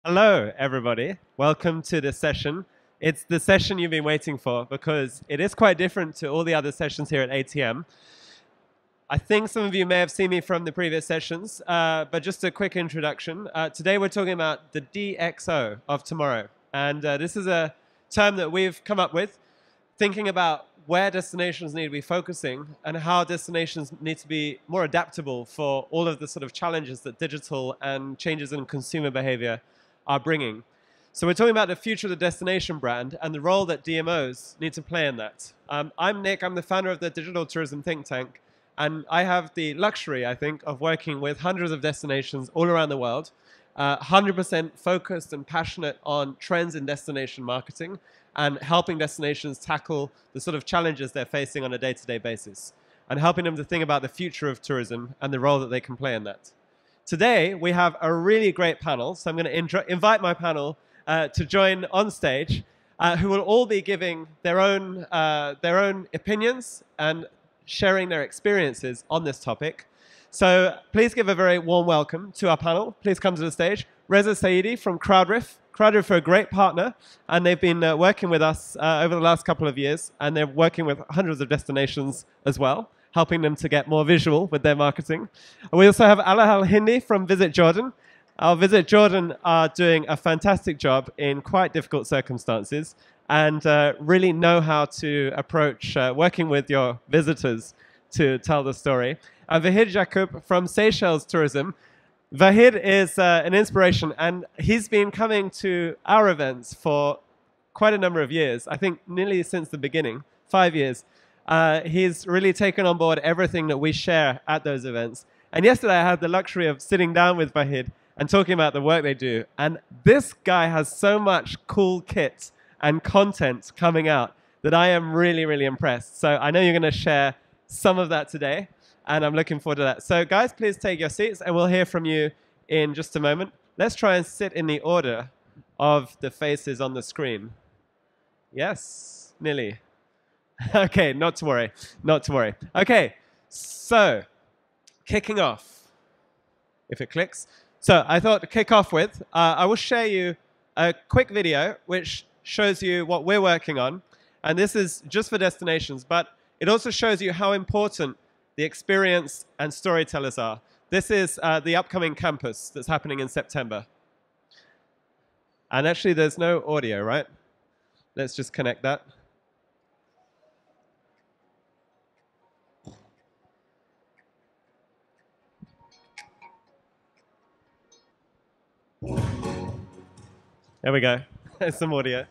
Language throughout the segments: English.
Hello, everybody. Welcome to this session. It's the session you've been waiting for because it is quite different to all the other sessions here at ATM. I think some of you may have seen me from the previous sessions, but just a quick introduction. Today we're talking about the DXO of tomorrow. And this is a term that we've come up with, thinking about where destinations need to be focusing and how destinations need to be more adaptable for all of the sort of challenges that digital and changes in consumer behavior are bringing. So we're talking about the future of the destination brand and the role that DMOs need to play in that. I'm Nick, I'm the founder of the Digital Tourism Think Tank, and I have the luxury, I think, of working with hundreds of destinations all around the world, 100% focused and passionate on trends in destination marketing and helping destinations tackle the sort of challenges they're facing on a day-to-day basis and helping them to think about the future of tourism and the role that they can play in that. Today, we have a really great panel, so I'm going to invite my panel to join on stage, who will all be giving their own opinions and sharing their experiences on this topic. So please give a very warm welcome to our panel. Please come to the stage. Reza Saidi from Crowdriff. Crowdriff are a great partner, and they've been working with us over the last couple of years, and they're working with hundreds of destinations as well, helping them to get more visual with their marketing. And we also have Ala Al-Hindi from Visit Jordan. Our Visit Jordan are doing a fantastic job in quite difficult circumstances and really know how to approach working with your visitors to tell the story. And Vahid Jakub from Seychelles Tourism. Vahid is an inspiration, and he's been coming to our events for quite a number of years, I think nearly since the beginning, 5 years. He's really taken on board everything that we share at those events. And yesterday I had the luxury of sitting down with Vahid and talking about the work they do. And this guy has so much cool kit and content coming out that I am really, really impressed. So I know you're going to share some of that today, and I'm looking forward to that. So guys, please take your seats, and we'll hear from you in just a moment. Let's try and sit in the order of the faces on the screen. Yes, nearly. Okay, not to worry, not to worry. Okay, so kicking off, if it clicks. So I thought to kick off with, I will share you a quick video which shows you what we're working on. And this is just for destinations, but it also shows you how important the experience and storytellers are. This is the upcoming campus that's happening in September. And actually, there's no audio, right? Let's just connect that. There we go. There's some audio.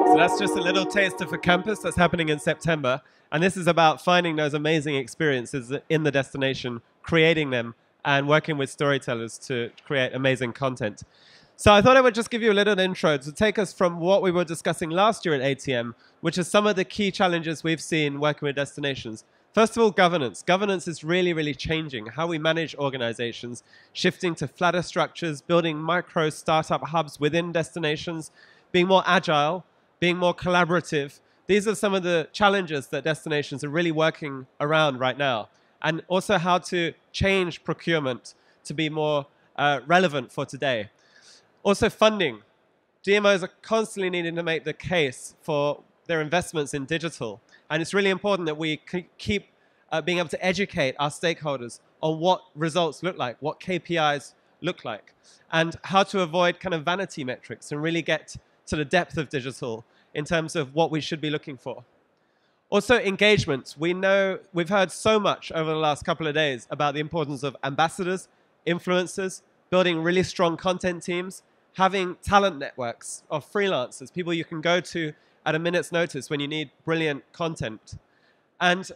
So that's just a little taster for campus that's happening in September. And this is about finding those amazing experiences in the destination, creating them, and working with storytellers to create amazing content. So I thought I would just give you a little intro to take us from what we were discussing last year at ATM, which is some of the key challenges we've seen working with destinations. First of all, governance. Governance is really, really changing how we manage organizations, shifting to flatter structures, building micro startup hubs within destinations, being more agile, being more collaborative. These are some of the challenges that destinations are really working around right now. And also how to change procurement to be more relevant for today. Also funding. DMOs are constantly needing to make the case for their investments in digital. And it's really important that we keep being able to educate our stakeholders on what results look like, what KPIs look like, and how to avoid kind of vanity metrics and really get to the depth of digital in terms of what we should be looking for. Also, engagement. We know we've heard so much over the last couple of days about the importance of ambassadors, influencers, building really strong content teams, having talent networks of freelancers, people you can go to at a minute's notice when you need brilliant content. And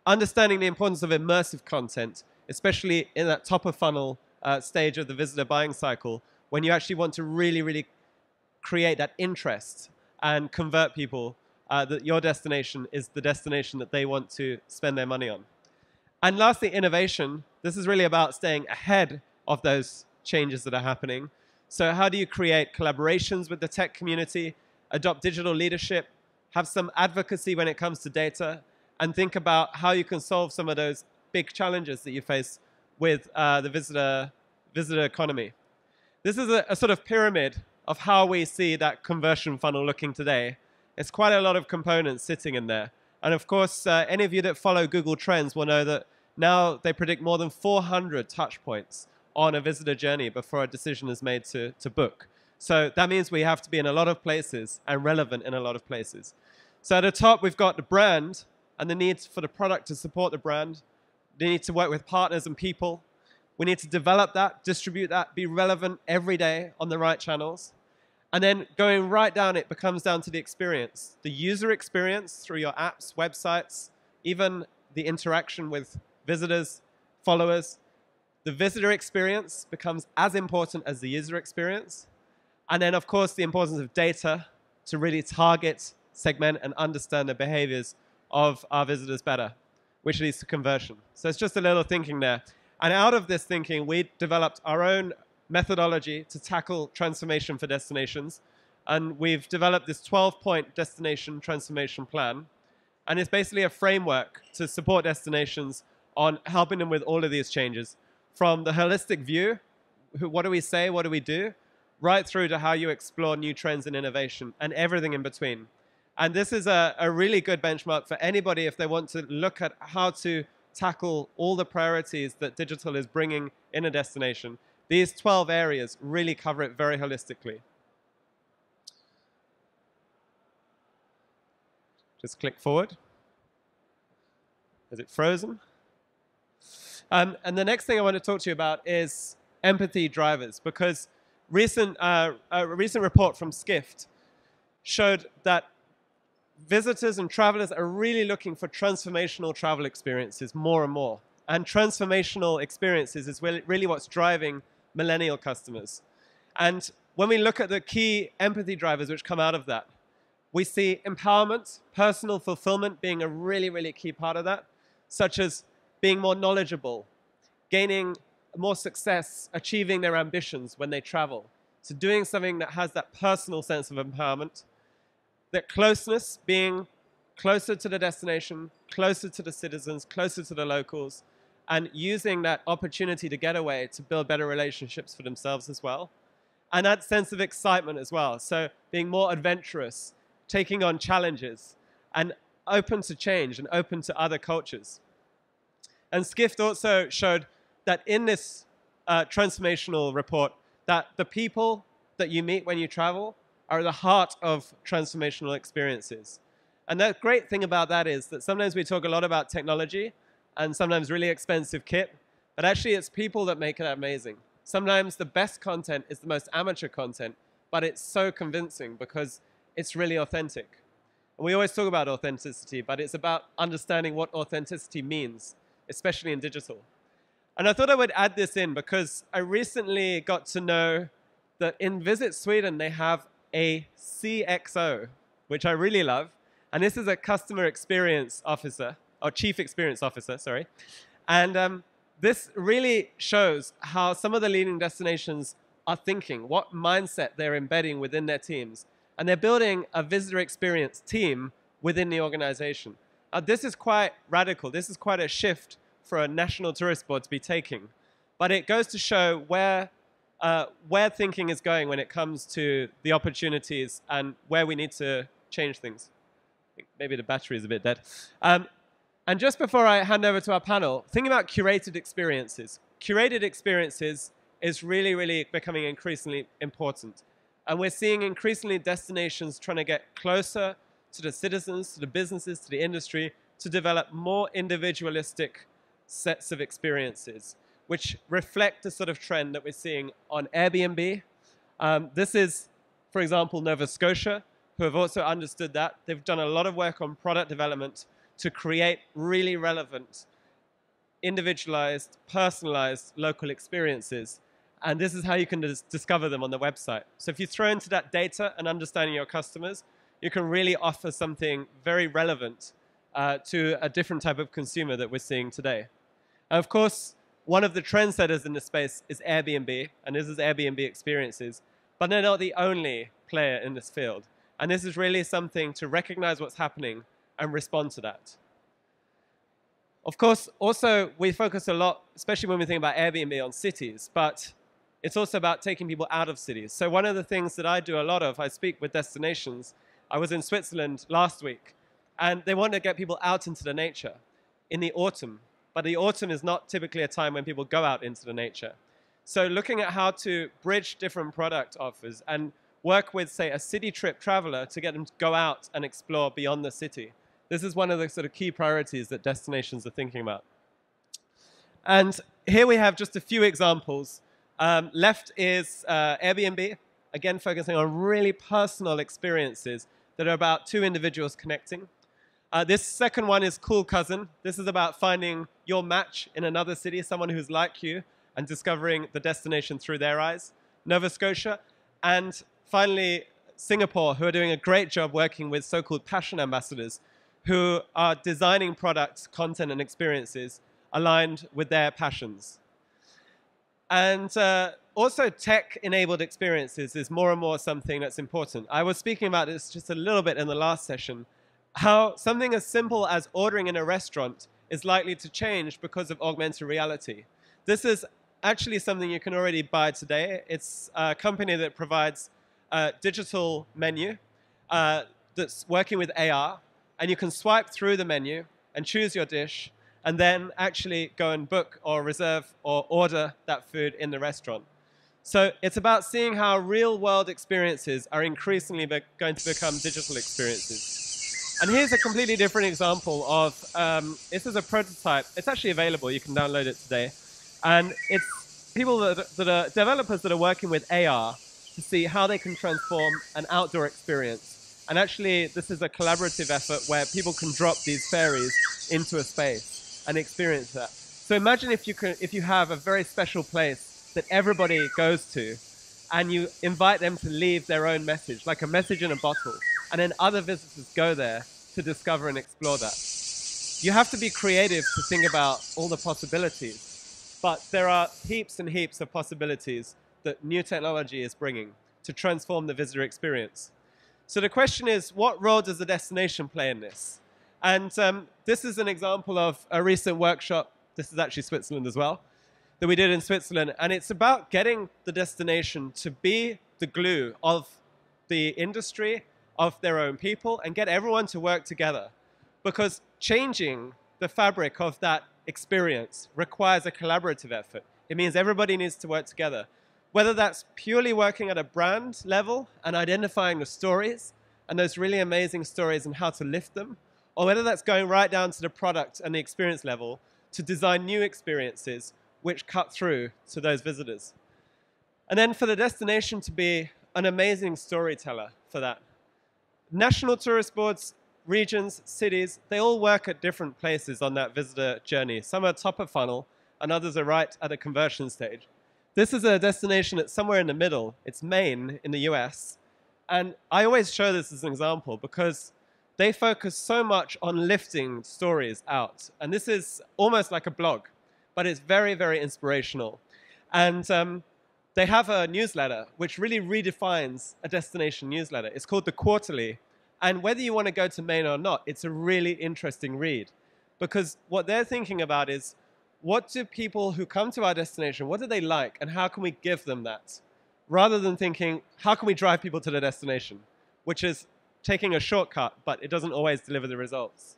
understanding the importance of immersive content, especially in that top of funnel stage of the visitor buying cycle, when you actually want to really, really create that interest and convert people that your destination is the destination that they want to spend their money on. And lastly, innovation. This is really about staying ahead of those changes that are happening. So how do you create collaborations with the tech community, adopt digital leadership, have some advocacy when it comes to data, and think about how you can solve some of those big challenges that you face with the visitor economy. This is a sort of pyramid of how we see that conversion funnel looking today. It's quite a lot of components sitting in there. And of course, any of you that follow Google Trends will know that now they predict more than 400 touch points on a visitor journey before a decision is made to book. So that means we have to be in a lot of places and relevant in a lot of places. So at the top, we've got the brand and the need for the product to support the brand. They need to work with partners and people. We need to develop that, distribute that, be relevant every day on the right channels. And then going right down, it becomes down to the experience. The user experience through your apps, websites, even the interaction with visitors, followers. The visitor experience becomes as important as the user experience. And then, of course, the importance of data to really target, segment, and understand the behaviors of our visitors better, which leads to conversion. So it's just a little thinking there. And out of this thinking, we developed our own methodology to tackle transformation for destinations. And we've developed this 12-point destination transformation plan. And it's basically a framework to support destinations on helping them with all of these changes. From the holistic view, what do we say, what do we do, right through to how you explore new trends and innovation and everything in between. And this is a really good benchmark for anybody if they want to look at how to tackle all the priorities that digital is bringing in a destination. These 12 areas really cover it very holistically. Just click forward. Is it frozen? And the next thing I want to talk to you about is empathy drivers, because a recent report from Skift showed that visitors and travelers are really looking for transformational travel experiences more and more. And transformational experiences is really what's driving millennial customers. And when we look at the key empathy drivers which come out of that, we see empowerment, personal fulfillment being a really, really key part of that, such as being more knowledgeable, gaining more success, achieving their ambitions when they travel. So doing something that has that personal sense of empowerment. That closeness, being closer to the destination, closer to the citizens, closer to the locals, and using that opportunity to get away to build better relationships for themselves as well. And that sense of excitement as well. So being more adventurous, taking on challenges, and open to change and open to other cultures. And Skift also showed that in this transformational report, that the people that you meet when you travel are the heart of transformational experiences. And the great thing about that is that sometimes we talk a lot about technology and sometimes really expensive kit, but actually it's people that make it amazing. Sometimes the best content is the most amateur content, but it's so convincing because it's really authentic. And we always talk about authenticity, but it's about understanding what authenticity means, especially in digital. And I thought I would add this in because I recently got to know that in Visit Sweden, they have a CXO, which I really love. And this is a customer experience officer, or chief experience officer, sorry. And this really shows how some of the leading destinations are thinking, what mindset they're embedding within their teams. And they're building a visitor experience team within the organization. This is quite radical. This is quite a shift for a national tourist board to be taking. But it goes to show where thinking is going when it comes to the opportunities and where we need to change things. I think maybe the battery is a bit dead. And just before I hand over to our panel, think about curated experiences. Curated experiences is really, really becoming increasingly important. And we're seeing increasingly destinations trying to get closer to the citizens, to the businesses, to the industry, to develop more individualistic sets of experiences, which reflect the sort of trend that we're seeing on Airbnb. This is, for example, Nova Scotia, who have also understood that. They've done a lot of work on product development to create really relevant individualized, personalized local experiences. And this is how you can discover them on the website. So if you throw into that data and understanding your customers, you can really offer something very relevant to a different type of consumer that we're seeing today. And of course, one of the trendsetters in the space is Airbnb, and this is Airbnb Experiences. But they're not the only player in this field. And this is really something to recognize what's happening and respond to that. Of course, also, we focus a lot, especially when we think about Airbnb, on cities, but it's also about taking people out of cities. So one of the things that I do a lot of, I speak with destinations. I was in Switzerland last week, and they want to get people out into the nature in the autumn. But the autumn is not typically a time when people go out into the nature. So looking at how to bridge different product offers and work with, say, a city trip traveler to get them to go out and explore beyond the city. This is one of the sort of key priorities that destinations are thinking about. And here we have just a few examples. Left is Airbnb, again focusing on really personal experiences that are about two individuals connecting. This second one is Cool Cousin. This is about finding your match in another city, someone who's like you, and discovering the destination through their eyes. Nova Scotia. And finally, Singapore, who are doing a great job working with so-called passion ambassadors, who are designing products, content, and experiences aligned with their passions. And also tech-enabled experiences is more and more something that's important. I was speaking about this just a little bit in the last session, how something as simple as ordering in a restaurant is likely to change because of augmented reality. This is actually something you can already buy today. It's a company that provides a digital menu that's working with AR, and you can swipe through the menu and choose your dish, and then actually go and book or reserve or order that food in the restaurant. So it's about seeing how real-world experiences are increasingly going to become digital experiences. And here's a completely different example of, this is a prototype. It's actually available. You can download it today. And it's people that are developers that are working with AR to see how they can transform an outdoor experience. And actually, this is a collaborative effort where people can drop these fairies into a space and experience that. So imagine if you have a very special place that everybody goes to, and you invite them to leave their own message, like a message in a bottle, and then other visitors go there to discover and explore that. You have to be creative to think about all the possibilities, but there are heaps and heaps of possibilities that new technology is bringing to transform the visitor experience. So the question is, what role does the destination play in this? And this is an example of a recent workshop. This is actually Switzerland as well, that we did in Switzerland. And it's about getting the destination to be the glue of the industry, of their own people, and get everyone to work together. Because changing the fabric of that experience requires a collaborative effort. It means everybody needs to work together. Whether that's purely working at a brand level and identifying the stories and those really amazing stories and how to lift them, or whether that's going right down to the product and the experience level to design new experiences which cut through to those visitors. And then for the destination to be an amazing storyteller for that. National tourist boards, regions, cities, they all work at different places on that visitor journey. Some are top of funnel, and others are right at a conversion stage. This is a destination that's somewhere in the middle. It's Maine in the US. And I always show this as an example because they focus so much on lifting stories out. And this is almost like a blog, but it's very, very inspirational. And they have a newsletter which really redefines a destination newsletter. It's called The Quarterly. And whether you want to go to Maine or not, it's a really interesting read. Because what they're thinking about is, what do people who come to our destination, what do they like, and how can we give them that? Rather than thinking, how can we drive people to the destination? Which is taking a shortcut, but it doesn't always deliver the results.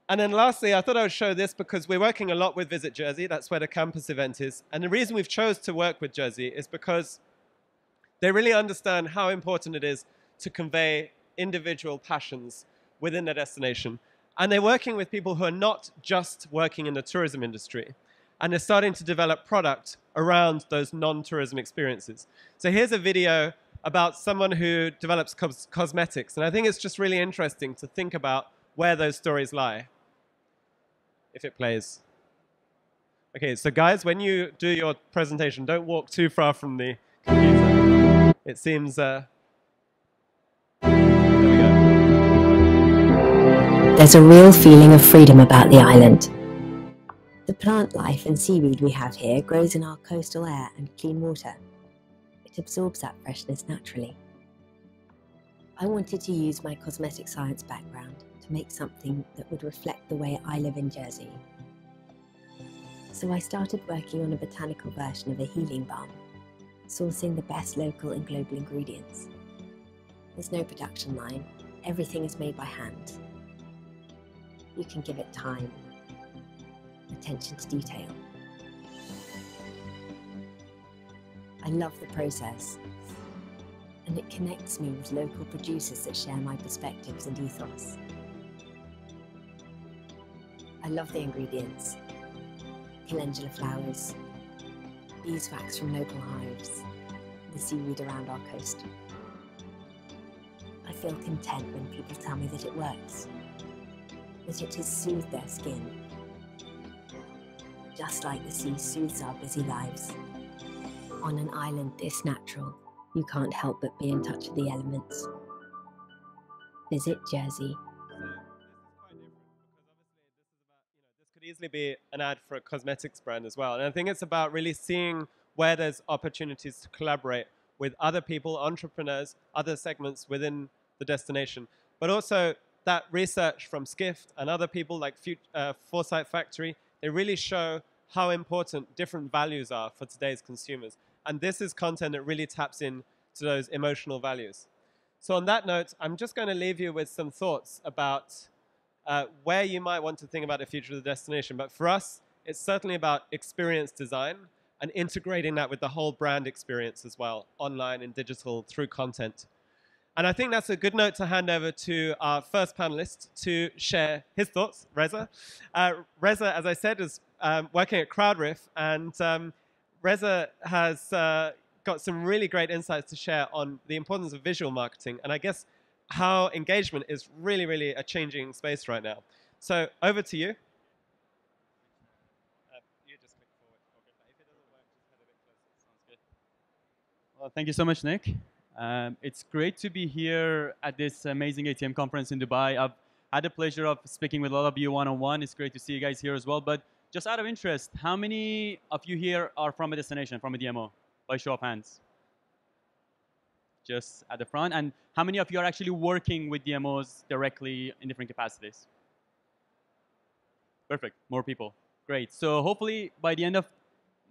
And then lastly, I thought I would show this because we're working a lot with Visit Jersey. That's where the campus event is. And the reason we've chose to work with Jersey is because they really understand how important it is to convey individual passions within the destination. And they're working with people who are not just working in the tourism industry. And they're starting to develop product around those non-tourism experiences. So here's a video about someone who develops cosmetics. And I think it's just really interesting to think about where those stories lie. If it plays. Okay, so guys, when you do your presentation, don't walk too far from the computer. It seems, there we go. There's a real feeling of freedom about the island. The plant life and seaweed we have here grows in our coastal air and clean water. It absorbs that freshness naturally. I wanted to use my cosmetic science background to make something that would reflect the way I live in Jersey. So I started working on a botanical version of a healing balm, sourcing the best local and global ingredients. There's no production line, everything is made by hand. You can give it time, attention to detail. I love the process, and it connects me with local producers that share my perspectives and ethos. I love the ingredients: calendula flowers, beeswax from local hives, the seaweed around our coast. I feel content when people tell me that it works, that it has soothed their skin, just like the sea soothes our busy lives. On an island this natural, you can't help but be in touch with the elements. Visit Jersey. This could easily be an ad for a cosmetics brand as well. And I think it's about really seeing where there's opportunities to collaborate with other people, entrepreneurs, other segments within the destination. But also that research from Skift and other people like Foresight Factory, they really show how important different values are for today's consumers. And this is content that really taps into those emotional values. So on that note, I'm just going to leave you with some thoughts about where you might want to think about the future of the destination. But for us, it's certainly about experience design and integrating that with the whole brand experience as well, online and digital through content. And I think that's a good note to hand over to our first panelist to share his thoughts, Reza. Reza, as I said, is working at Crowdriff, and Reza has got some really great insights to share on the importance of visual marketing, and I guess how engagement is really, really a changing space right now. So over to you. You just click forward. Okay. If it doesn't work, just head a bit closer. Sounds good. Well, thank you so much, Nick. It's great to be here at this amazing ATM conference in Dubai. I've had the pleasure of speaking with all of you one-on-one. It's great to see you guys here as well. But just out of interest, how many of you here are from a destination, from a DMO? By show of hands. Just at the front. And how many of you are actually working with DMOs directly in different capacities? Perfect. More people. Great. So hopefully by the end of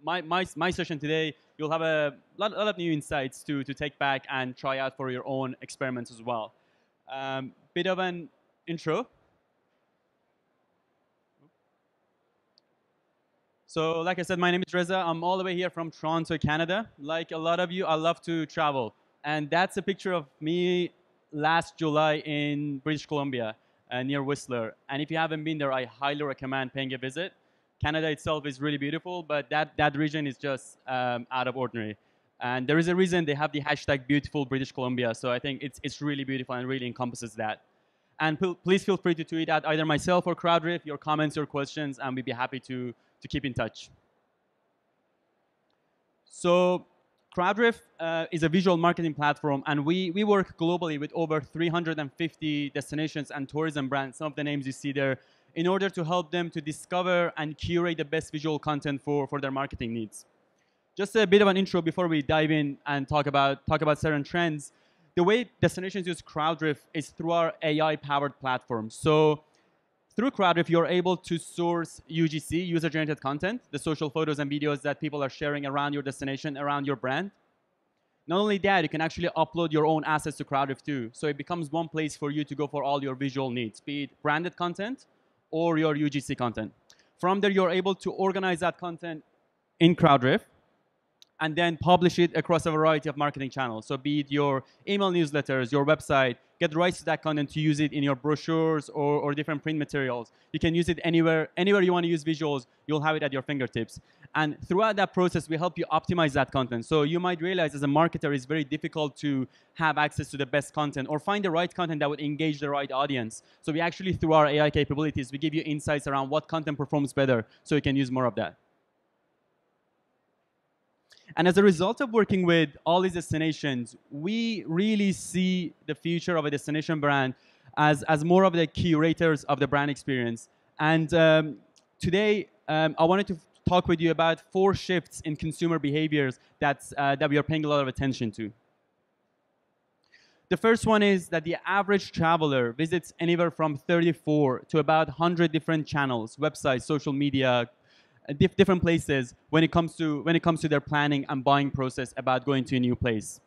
my session today, you'll have a lot of new insights to take back and try out for your own experiments as well. Bit of an intro. So like I said, my name is Reza. I'm all the way here from Toronto, Canada. Like a lot of you, I love to travel. And that's a picture of me last July in British Columbia, near Whistler. And if you haven't been there, I highly recommend paying a visit. Canada itself is really beautiful, but that region is just out of ordinary. And there is a reason they have the hashtag Beautiful British Columbia. So I think it's really beautiful and really encompasses that. And please feel free to tweet at either myself or Crowdriff your comments, your questions, and we'd be happy to keep in touch. So Crowdriff is a visual marketing platform, and we work globally with over 350 destinations and tourism brands, some of the names you see there, in order to help them to discover and curate the best visual content for their marketing needs. Just a bit of an intro before we dive in and talk about certain trends. The way destinations use Crowdriff is through our AI-powered platform. So through Crowdriff, you're able to source UGC, user-generated content, the social photos and videos that people are sharing around your destination, around your brand. Not only that, you can actually upload your own assets to Crowdriff too. So it becomes one place for you to go for all your visual needs, be it branded content or your UGC content. From there, you're able to organize that content in Crowdriff and then publish it across a variety of marketing channels. So be it your email newsletters, your website, get the rights to that content to use it in your brochures or different print materials. You can use it anywhere you want to use visuals, you'll have it at your fingertips. And throughout that process, we help you optimize that content. So you might realize as a marketer, it's very difficult to have access to the best content or find the right content that would engage the right audience. So we actually, through our AI capabilities, we give you insights around what content performs better so you can use more of that. And as a result of working with all these destinations, we really see the future of a destination brand as more of the curators of the brand experience. And today, I wanted to talk with you about 4 shifts in consumer behaviors that we are paying a lot of attention to. The first one is that the average traveler visits anywhere from 34 to about 100 different channels, websites, social media, different places when it comes to their planning and buying process about going to a new place.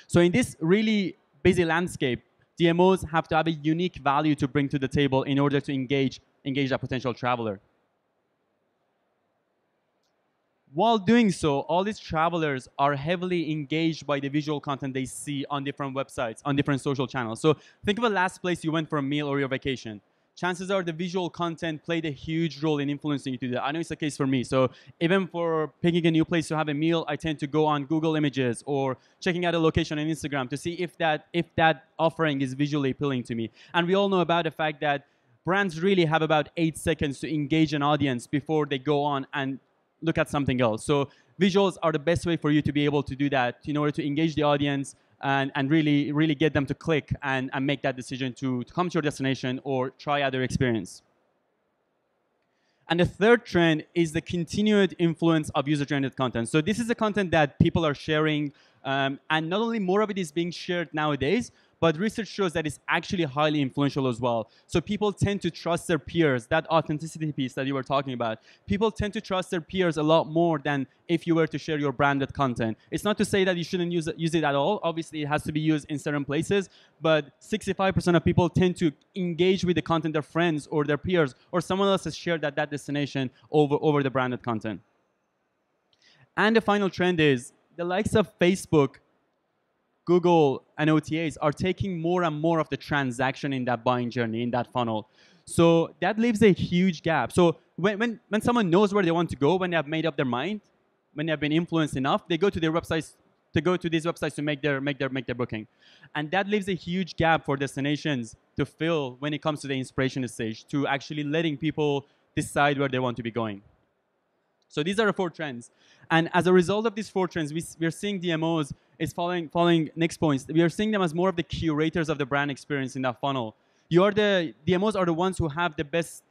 So in this really busy landscape, DMOs have to have a unique value to bring to the table in order to engage a potential traveler. While doing so, all these travelers are heavily engaged by the visual content they see on different websites, on different social channels. So think of the last place you went for a meal or your vacation. Chances are the visual content played a huge role in influencing you to that. I know it's the case for me. So even for picking a new place to have a meal, I tend to go on Google Images or checking out a location on Instagram to see if that offering is visually appealing to me. And we all know about the fact that brands really have about 8 seconds to engage an audience before they go on and look at something else. So visuals are the best way for you to be able to do that in order to engage the audience and really get them to click and make that decision to come to your destination or try out their experience. And the third trend is the continued influence of user-generated content. So this is the content that people are sharing, and not only more of it is being shared nowadays, but research shows that it's actually highly influential as well. So people tend to trust their peers, that authenticity piece that you were talking about. People tend to trust their peers a lot more than if you were to share your branded content. It's not to say that you shouldn't use it at all. Obviously, it has to be used in certain places, but 65% of people tend to engage with the content their friends or their peers or someone else has shared at that destination over the branded content. And the final trend is the likes of Facebook, Google, and OTAs are taking more and more of the transaction in that buying journey, in that funnel. So that leaves a huge gap. So when someone knows where they want to go, when they have made up their mind, when they have been influenced enough, they go to their websites, these websites to make their booking. And that leaves a huge gap for destinations to fill when it comes to the inspiration stage, to actually letting people decide where they want to be going. So these are the 4 trends. And as a result of these 4 trends, we're seeing DMOs is following Nick's points. We are seeing them as more of the curators of the brand experience in that funnel. DMOs are the ones who have the best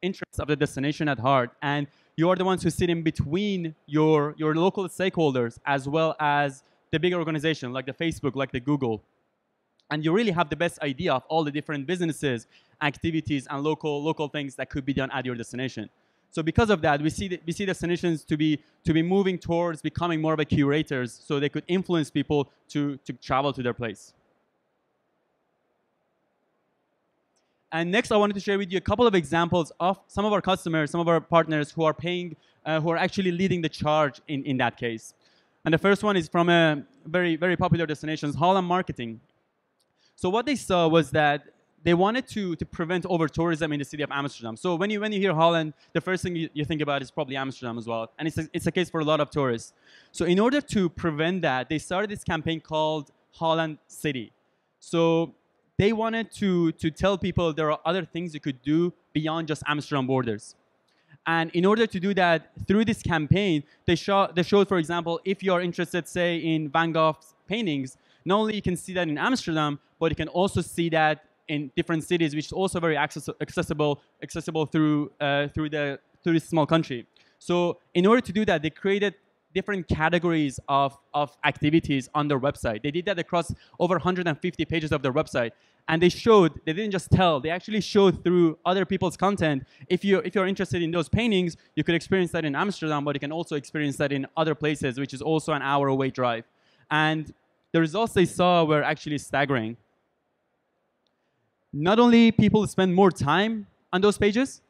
interests of the destination at heart. And you are the ones who sit in between your local stakeholders as well as the bigger organization like the Facebook, like the Google. And you really have the best idea of all the different businesses, activities, and local things that could be done at your destination. So because of that, we see destinations to be moving towards becoming more of a curators, so they could influence people to travel to their place. And next, I wanted to share with you a couple of examples of some of our customers, some of our partners who are actually leading the charge in that case. And the first one is from a very, very popular destination, Holland Marketing. So what they saw was that they wanted to prevent over-tourism in the city of Amsterdam. So when you hear Holland, the first thing you think about is probably Amsterdam as well. And it's a case for a lot of tourists. So in order to prevent that, they started this campaign called Holland City. So they wanted to tell people there are other things you could do beyond just Amsterdam borders. And in order to do that, through this campaign, they showed, for example, if you're interested, say, in Van Gogh's paintings, not only you can see that in Amsterdam, but you can also see that in different cities, which is also very accessible through this small country. So in order to do that, they created different categories of activities on their website. They did that across over 150 pages of their website. And they didn't just tell, they actually showed through other people's content. If you're interested in those paintings, you could experience that in Amsterdam, but you can also experience that in other places, which is also an hour away drive. And the results they saw were actually staggering. Not only people spend more time on those pages,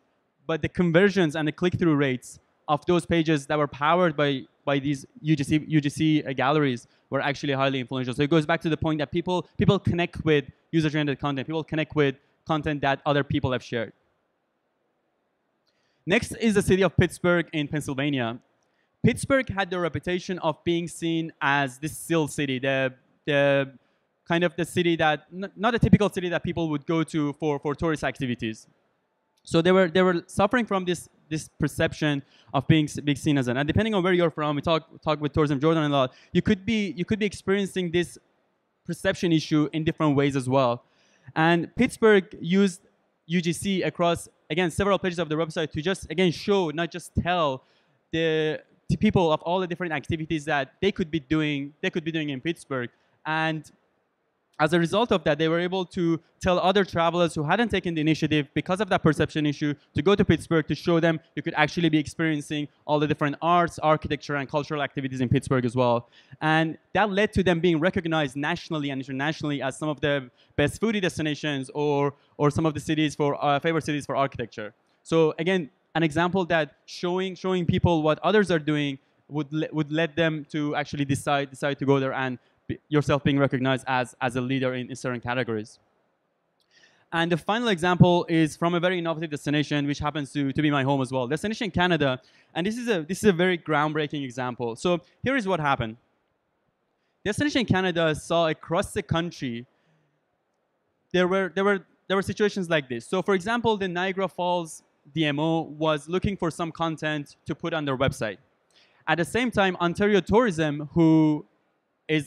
but the conversions and the click-through rates of those pages that were powered by these UGC galleries were actually highly influential. So it goes back to the point that people connect with user-generated content. People connect with content that other people have shared. Next is the city of Pittsburgh in Pennsylvania. Pittsburgh had the reputation of being seen as this still city, the kind of the city that, not a typical city that people would go to for tourist activities. So they were suffering from this this perception of being seen as an. And depending on where you're from, we talk with Tourism Jordan a lot. You could be experiencing this perception issue in different ways as well. And Pittsburgh used UGC across, again, several pages of the website to just, again, show, not just tell the people of all the different activities that they could be doing in Pittsburgh. And as a result of that, they were able to tell other travelers who hadn't taken the initiative because of that perception issue to go to Pittsburgh, to show them you could actually be experiencing all the different arts, architecture, and cultural activities in Pittsburgh as well. And that led to them being recognized nationally and internationally as some of the best foodie destinations or some of the cities for favorite cities for architecture. So again, an example that showing people what others are doing would let them to actually decide to go there and yourself being recognized as a leader in certain categories. And the final example is from a very innovative destination, which happens to be my home as well, Destination Canada. And this is a very groundbreaking example. So here is what happened. Destination Canada saw across the country there were situations like this. So for example, the Niagara Falls DMO was looking for some content to put on their website. At the same time, Ontario Tourism, who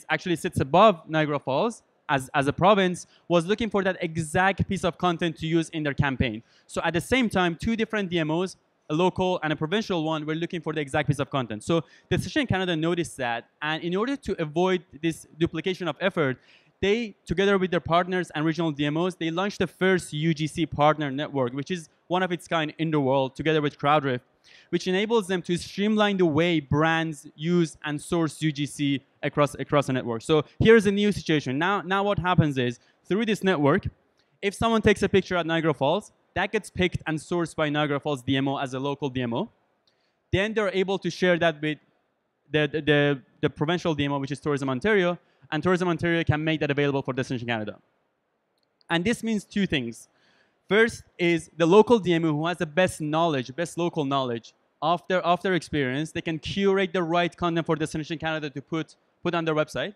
actually sits above Niagara Falls as a province, was looking for that exact piece of content to use in their campaign. So at the same time, two different DMOs, a local and a provincial one, were looking for the exact piece of content. So Destination Canada noticed that, and in order to avoid this duplication of effort, they, together with their partners and regional DMOs, they launched the first UGC partner network, which is one of its kind in the world, together with Crowdrift, which enables them to streamline the way brands use and source UGC across the network. So here's a new situation. Now what happens is, through this network, if someone takes a picture at Niagara Falls, that gets picked and sourced by Niagara Falls DMO as a local DMO. Then they're able to share that with the provincial DMO, which is Tourism Ontario, and Tourism Ontario can make that available for Destination Canada. And this means two things. First is the local DMO who has the best local knowledge of their experience. They can curate the right content for Destination Canada to put on their website.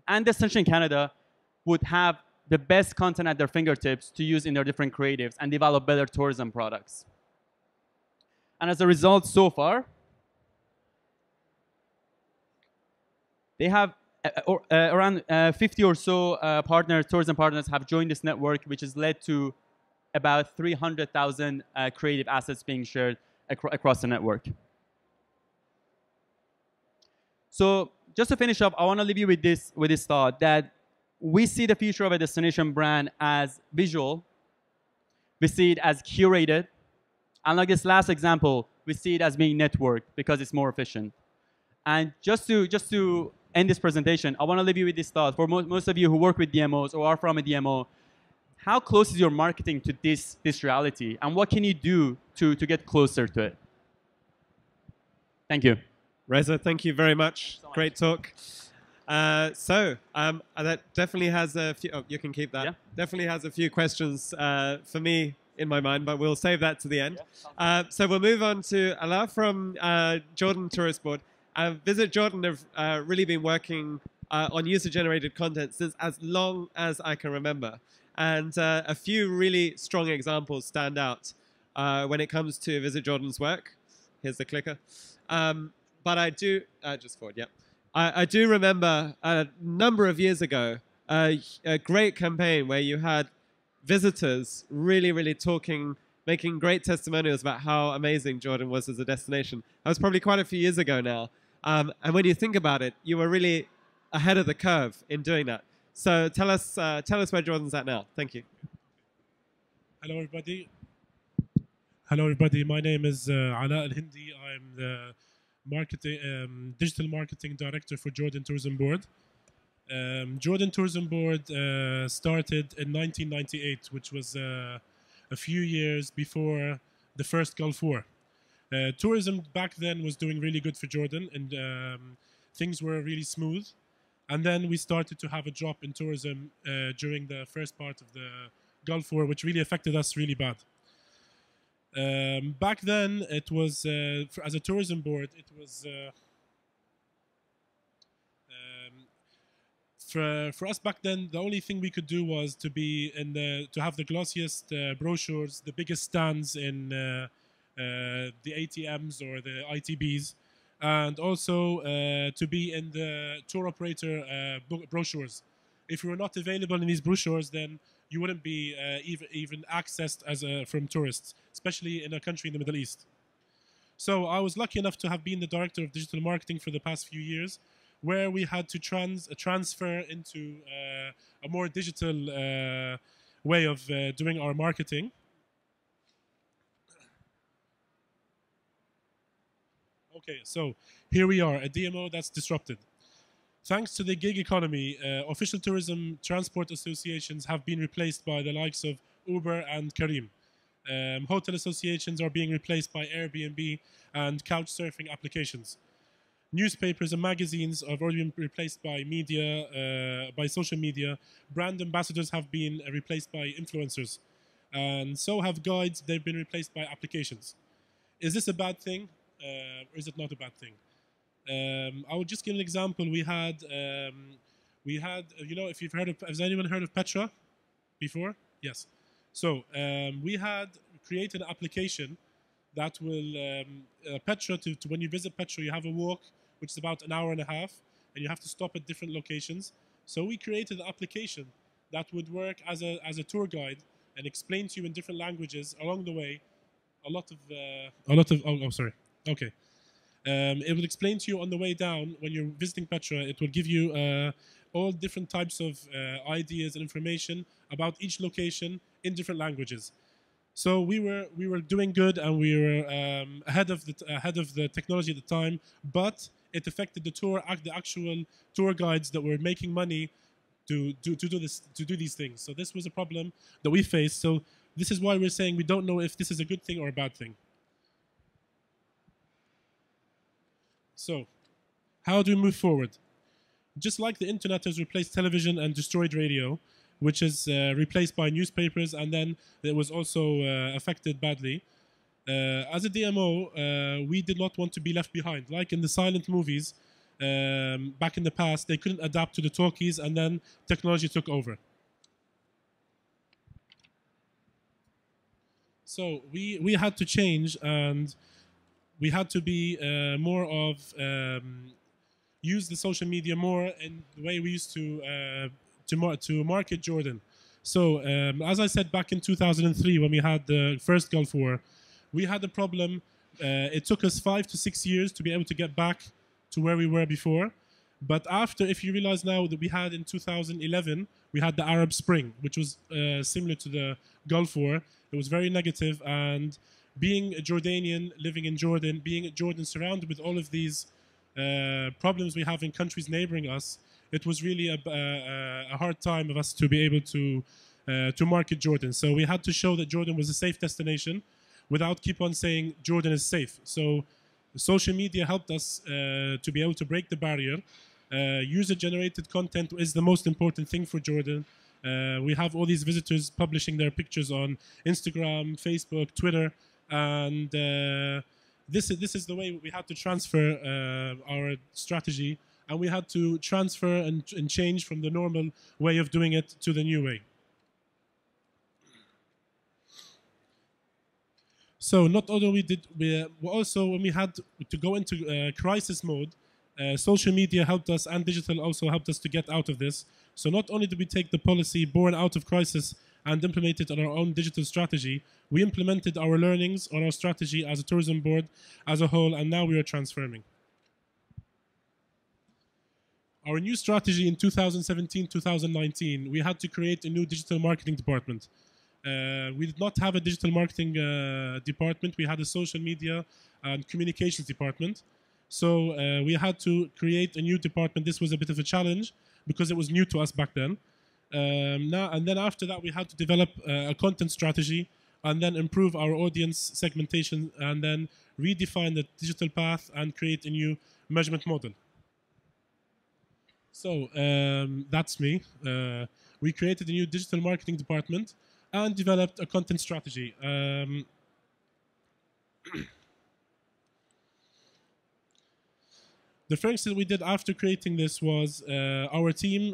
And Destination Canada would have the best content at their fingertips to use in their different creatives and develop better tourism products. And as a result, so far, they have around 50 or so tourism partners have joined this network, which has led to about 300,000 creative assets being shared across the network. So just to finish up, I want to leave you with this thought that we see the future of a destination brand as visual. We see it as curated. And like this last example, we see it as being networked because it's more efficient. And just to end this presentation, I want to leave you with this thought. For most of you who work with DMOs or are from a DMO, how close is your marketing to this reality? And what can you do to get closer to it? Thank you. Reza, thank you very much. So much. Great talk. That definitely has a few, you can keep that. Yeah. Definitely has a few questions for me in my mind, but we'll save that to the end. Yeah. So we'll move on to Ala from Jordan Tourist Board. Visit Jordan have really been working on user-generated content since as long as I can remember. And a few really strong examples stand out when it comes to Visit Jordan's work. Here's the clicker. But I do, just forward, yeah. I do remember a number of years ago, a great campaign where you had visitors really talking, making great testimonials about how amazing Jordan was as a destination. That was probably quite a few years ago now. And when you think about it, you were really ahead of the curve in doing that. So tell us where Jordan's at now. Thank you. Hello, everybody. Hello, everybody. My name is Ala Al-Hindi. I'm the digital marketing director for Jordan Tourism Board. Jordan Tourism Board started in 1998, which was a few years before the first Gulf War. Tourism back then was doing really good for Jordan, and things were really smooth. And then we started to have a drop in tourism during the first part of the Gulf War, which really affected us really bad. Back then, it was, as a tourism board, it was, for us back then, the only thing we could do was to be to have the glossiest brochures, the biggest stands in the ATMs or the ITBs, and also to be in the tour operator brochures. If you were not available in these brochures, then you wouldn't be even accessed as from tourists, especially in a country in the Middle East. So I was lucky enough to have been the director of digital marketing for the past few years, where we had to transfer into a more digital way of doing our marketing. Okay, so here we are, a DMO that's disrupted. Thanks to the gig economy, official tourism transport associations have been replaced by the likes of Uber and Careem. Hotel associations are being replaced by Airbnb and couch surfing applications. Newspapers and magazines have already been replaced by media, by social media. Brand ambassadors have been replaced by influencers. And so have guides, they've been replaced by applications. Is this a bad thing, or is it not a bad thing? I will just give an example. We had, you know, if you've heard of, has anyone heard of Petra before? Yes. So we had created an application that will, Petra, to when you visit Petra, you have a walk, which is about an hour and a half, and you have to stop at different locations. So we created an application that would work as a tour guide and explain to you in different languages along the way. Oh, sorry. Okay. It will explain to you on the way down when you're visiting Petra. It will give you all different types of ideas and information about each location in different languages. So we were doing good, and we were ahead of the technology at the time. But it affected the actual tour guides that were making money to do these things. So this was a problem that we faced. So this is why we're saying we don't know if this is a good thing or a bad thing. So, how do we move forward? Just like the internet has replaced television and destroyed radio, which is replaced by newspapers, and then it was also affected badly. As a DMO, we did not want to be left behind. Like in the silent movies, back in the past, they couldn't adapt to the talkies, and then technology took over. So we had to change, and we had to be more of use the social media more in the way we used to market Jordan. So as I said, back in 2003 when we had the first Gulf War, we had a problem. It took us 5 to 6 years to be able to get back to where we were before. But after, if you realize now that we had in 2011, we had the Arab Spring, which was similar to the Gulf War. It was very negative, and being a Jordanian living in Jordan, being Jordan surrounded with all of these problems we have in countries neighboring us, it was really a hard time of us to be able to market Jordan. So we had to show that Jordan was a safe destination without keep on saying Jordan is safe. So social media helped us to be able to break the barrier. User-generated content is the most important thing for Jordan. We have all these visitors publishing their pictures on Instagram, Facebook, Twitter, and this is the way we had to transfer our strategy, and we had to transfer and change from the normal way of doing it to the new way. So not only we also, when we had to go into crisis mode, social media helped us, and digital also helped us to get out of this. So not only did we take the policy born out of crisis and implement it on our own digital strategy, we implemented our learnings on our strategy as a tourism board as a whole, and now we are transforming. Our new strategy in 2017-2019, we had to create a new digital marketing department. We did not have a digital marketing department. We had a social media and communications department. So we had to create a new department. This was a bit of a challenge because it was new to us back then. And then after that, we had to develop a content strategy and then improve our audience segmentation and then redefine the digital path and create a new measurement model. So that's me. We created a new digital marketing department and developed a content strategy. The first thing we did after creating this was our team,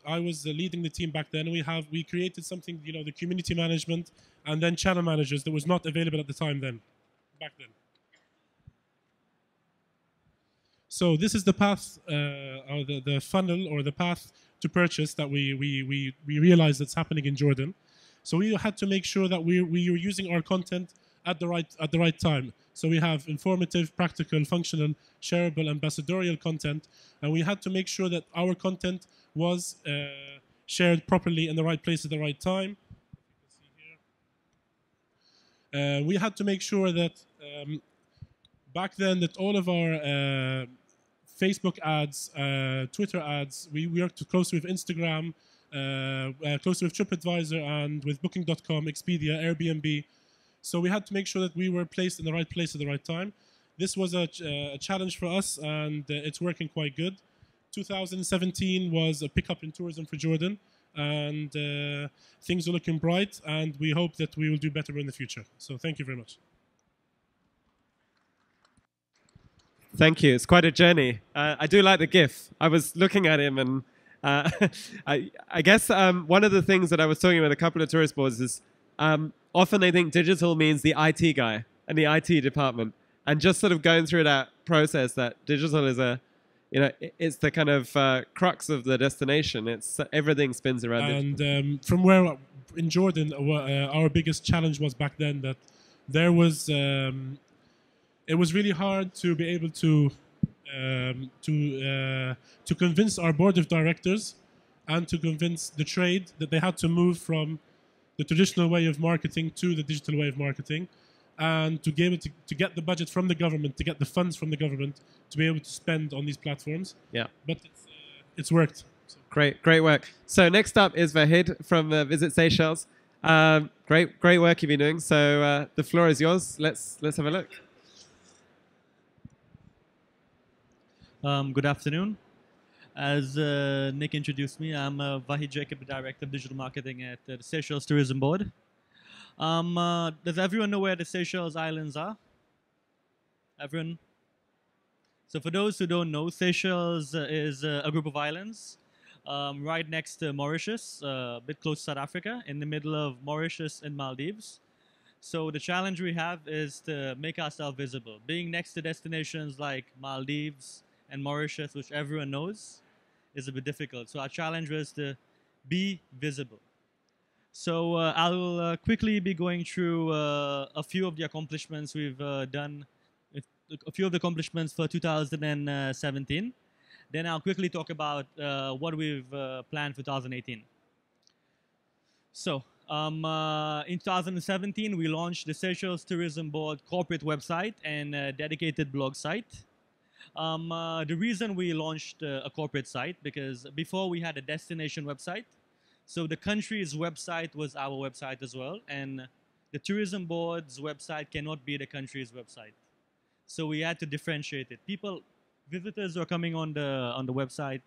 I was leading the team back then. We created something, the community management and then channel managers that was not available at the time back then. So this is the path, or the funnel or the path to purchase that we realized that's happening in Jordan. So we had to make sure that we were using our content at the right time. So we have informative, practical, functional, shareable, ambassadorial content, and we had to make sure that our content was shared properly in the right place at the right time. We had to make sure that back then that all of our Facebook ads, Twitter ads, we worked closely with Instagram, closely with TripAdvisor and with Booking.com, Expedia, Airbnb. So we had to make sure that we were placed in the right place at the right time. This was a challenge for us, and it's working quite good. 2017 was a pickup in tourism for Jordan, and things are looking bright, and we hope that we will do better in the future. So thank you very much. Thank you. It's quite a journey. I do like the GIF. I was looking at him, and I guess one of the things that I was talking with a couple of tourist boards is often they think digital means the IT guy and the IT department, and just sort of going through that process that digital is it's the kind of crux of the destination. It's everything spins around. And from where in Jordan, our biggest challenge was back then that there was. It was really hard to be able to convince our board of directors and to convince the trade that they had to move from the traditional way of marketing to the digital way of marketing, and to be able to get the budget from the government, to get the funds from the government to be able to spend on these platforms. Yeah, but it's worked. So. Great work. So next up is Vahid from Visit Seychelles. Great work you've been doing. So the floor is yours. Let's have a look. Good afternoon. As Nick introduced me, I'm Vahid Jacob, Director of Digital Marketing at the Seychelles Tourism Board. Does everyone know where the Seychelles Islands are? Everyone? So for those who don't know, Seychelles is a group of islands right next to Mauritius, a bit close to South Africa, in the middle of Mauritius and Maldives. So the challenge we have is to make ourselves visible. Being next to destinations like Maldives and Mauritius, which everyone knows, is a bit difficult. So our challenge was to be visible. So I'll quickly be going through a few of the accomplishments we've done, a few of the accomplishments for 2017. Then I'll quickly talk about what we've planned for 2018. So in 2017, we launched the Seychelles Tourism Board corporate website and dedicated blog site. The reason we launched a corporate site, because before we had a destination website, so the country's website was our website as well, and the tourism board's website cannot be the country's website. So we had to differentiate it. Visitors who are coming on the website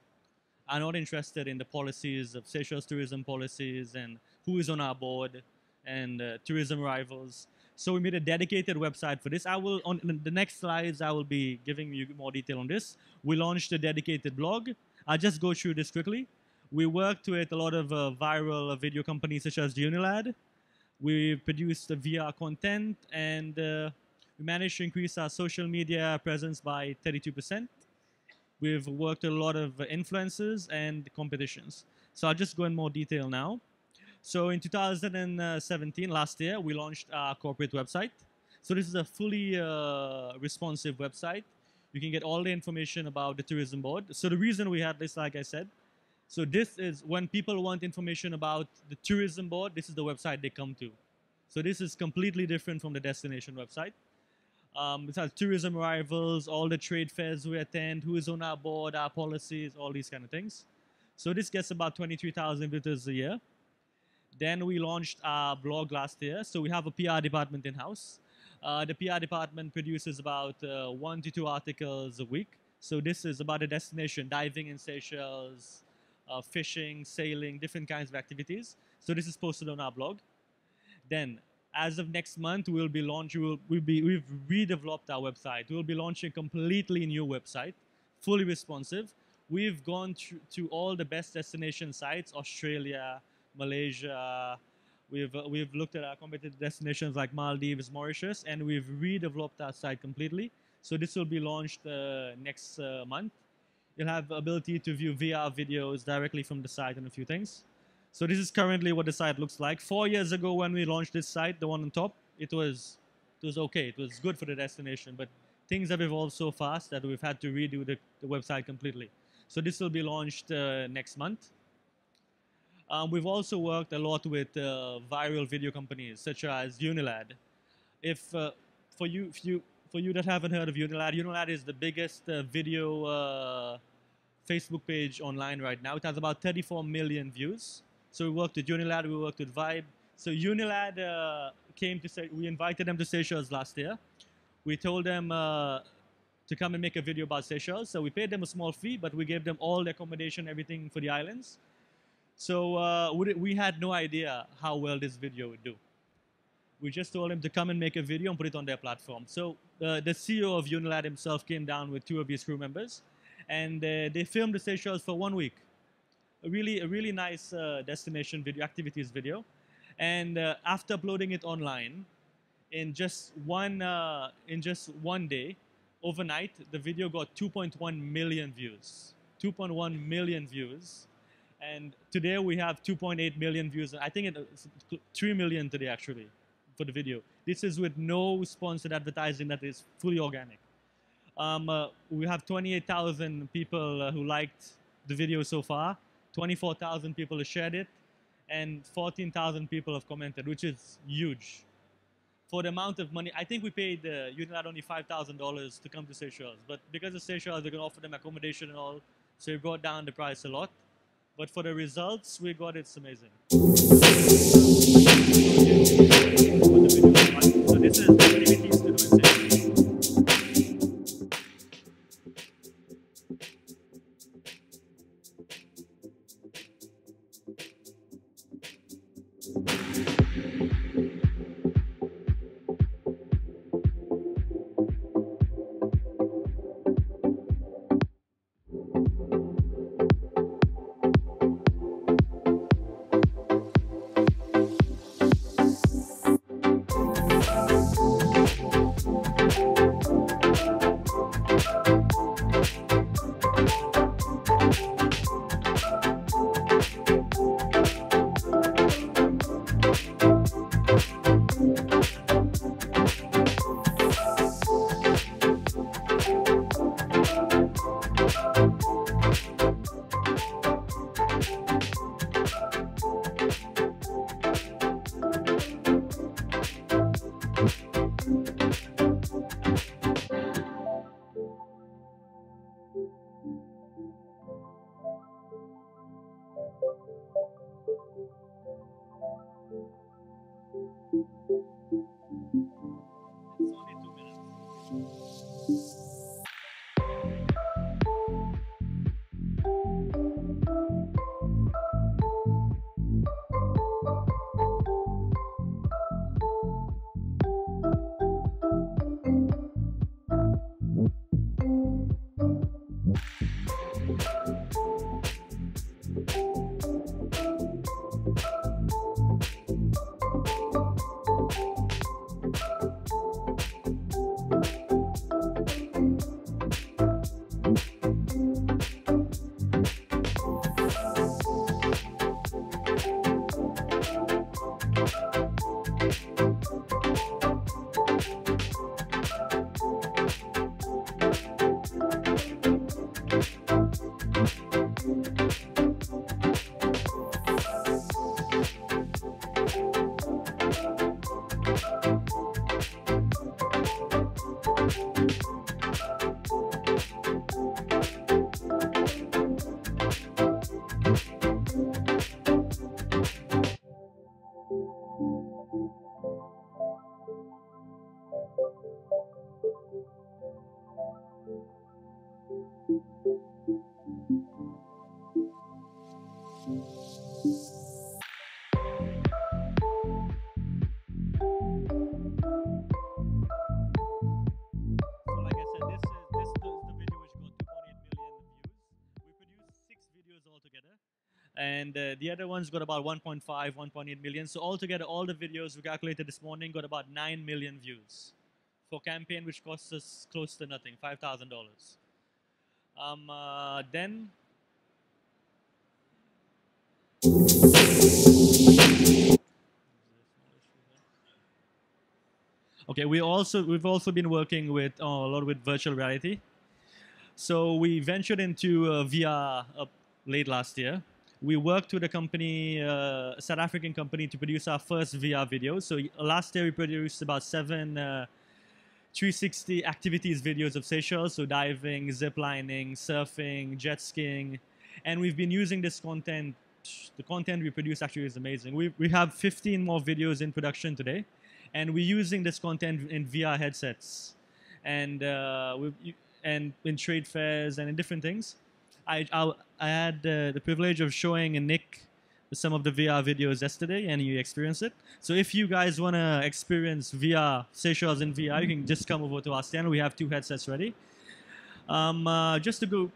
are not interested in the policies of Seychelles tourism policies and who is on our board and tourism arrivals. So we made a dedicated website for this. On the next slides, I will be giving you more detail on this. We launched a dedicated blog. I'll just go through this quickly. We worked with a lot of viral video companies such as Unilad. We produced VR content, and we managed to increase our social media presence by 32%. We've worked with a lot of influencers and competitions. So I'll just go in more detail now. So in 2017, last year, we launched our corporate website. So this is a fully responsive website. You can get all the information about the tourism board. So the reason we have this, like I said, so this is when people want information about the tourism board, this is the website they come to. So this is completely different from the destination website. It has tourism arrivals, all the trade fairs we attend, who is on our board, our policies, all these kind of things. So this gets about 23,000 visitors a year. Then we launched our blog last year. So we have a PR department in-house. The PR department produces about 1 to 2 articles a week. So this is about a destination, diving in Seychelles, fishing, sailing, different kinds of activities. So this is posted on our blog. Then, as of next month, we've redeveloped our website. We'll be launching a completely new website, fully responsive, we've gone to all the best destination sites: Australia, Malaysia. We've looked at our competitive destinations like Maldives, Mauritius, and we've redeveloped our site completely. So this will be launched next month. You'll have the ability to view VR videos directly from the site and a few things. So this is currently what the site looks like. 4 years ago, when we launched this site, the one on top, it was okay. It was good for the destination, but things have evolved so fast that we've had to redo the website completely. So this will be launched next month. We've also worked a lot with viral video companies such as Unilad. If for you that haven't heard of Unilad, Unilad is the biggest video Facebook page online right now. It has about 34 million views. So we worked with Unilad, we worked with Vibe. So Unilad came to say, we invited them to Seychelles last year. We told them to come and make a video about Seychelles. So we paid them a small fee, but we gave them all the accommodation, everything for the islands. So we had no idea how well this video would do. We just told him to come and make a video and put it on their platform. So the CEO of Unilad himself came down with 2 of his crew members, and they filmed the Seychelles for 1 week. A really nice destination video, activities video. And after uploading it online, in just one day, overnight, the video got 2.1 million views. 2.1 million views. And today we have 2.8 million views. I think it's 3 million today, actually, for the video. This is with no sponsored advertising. That is fully organic. We have 28,000 people who liked the video so far. 24,000 people have shared it. And 14,000 people have commented, which is huge. For the amount of money, I think we paid Unilad only $5,000 to come to Seychelles. But because of Seychelles, we're going to offer them accommodation and all. So we brought down the price a lot. But for the results we got, it's amazing. So this is activities to do in Seychelles. and the other ones got about 1.5, 1.8 million. So altogether, all the videos we calculated this morning got about 9 million views for campaign, which costs us close to nothing, $5,000. Then okay, we've also been working with a lot with virtual reality. So we ventured into VR late last year. We worked with a company, a South African company, to produce our first VR video. So last year we produced about 7 360 activities videos of Seychelles, so diving, zip lining, surfing, jet skiing, and we've been using this content. The content we produce actually is amazing. We have 15 more videos in production today, and we're using this content in VR headsets, and and in trade fairs and in different things. I had the privilege of showing Nick some of the VR videos yesterday, and you experienced it. So if you guys want to experience VR, Seychelles in VR, you can just come over to our stand. We have 2 headsets ready. Just to go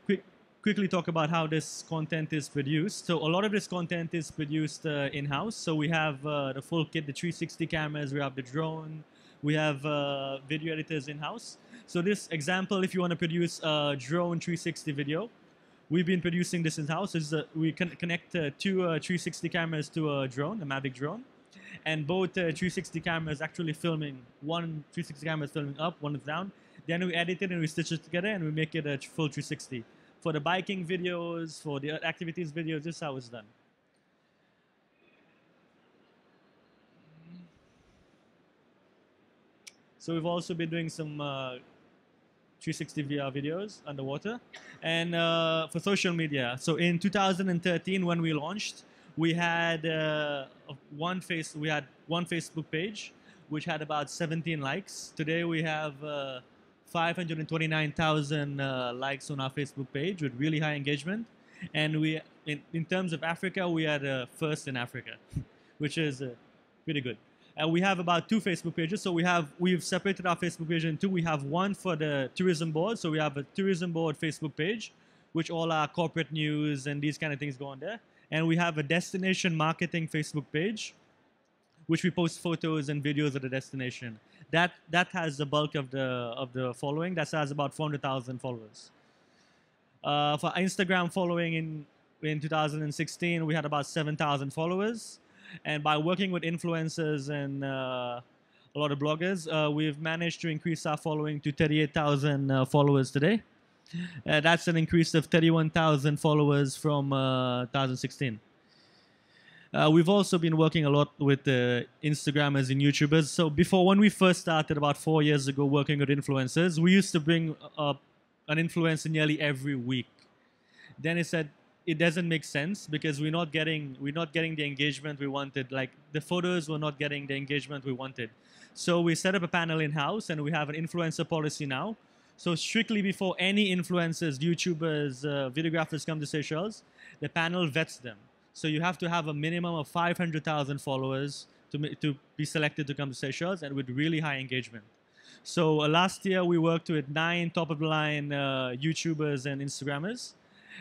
quickly talk about how this content is produced. So a lot of this content is produced in-house. So we have the full kit, the 360 cameras, we have the drone, we have video editors in-house. So this example, if you want to produce a drone 360 video, we've been producing this in-house. We can connect 2 360 cameras to a drone, a Mavic drone, and both 360 cameras actually filming. One 360 camera is filming up, one is down. Then we edit it and we stitch it together and we make it a full 360. For the biking videos, for the activities videos, this is how it's done. So we've also been doing some 360 VR videos underwater, and for social media. So in 2013, when we launched, we had one Facebook page, which had about 17 likes. Today we have 529,000 likes on our Facebook page with really high engagement. And in terms of Africa, we are first in Africa, which is pretty good. We have about 2 Facebook pages. So we've separated our Facebook page in 2. We have one for the tourism board. So we have a tourism board Facebook page, which all our corporate news and these kind of things go on there. And we have a destination marketing Facebook page, which we post photos and videos of the destination. That has the bulk of the following. That has about 400,000 followers. For Instagram following in 2016, we had about 7,000 followers. And by working with influencers and a lot of bloggers, we've managed to increase our following to 38,000 followers today. That's an increase of 31,000 followers from 2016. We've also been working a lot with Instagrammers and YouTubers. So before, when we first started about 4 years ago working with influencers, we used to bring up an influencer nearly every week. Then it said, it doesn't make sense because we're not getting the engagement we wanted. Like the photos were not getting the engagement we wanted. So we set up a panel in-house and we have an influencer policy now. So strictly before any influencers, YouTubers, videographers come to Seychelles, the panel vets them. So you have to have a minimum of 500,000 followers to be selected to come to Seychelles, and with really high engagement. So last year we worked with 9 top-of-the-line YouTubers and Instagrammers.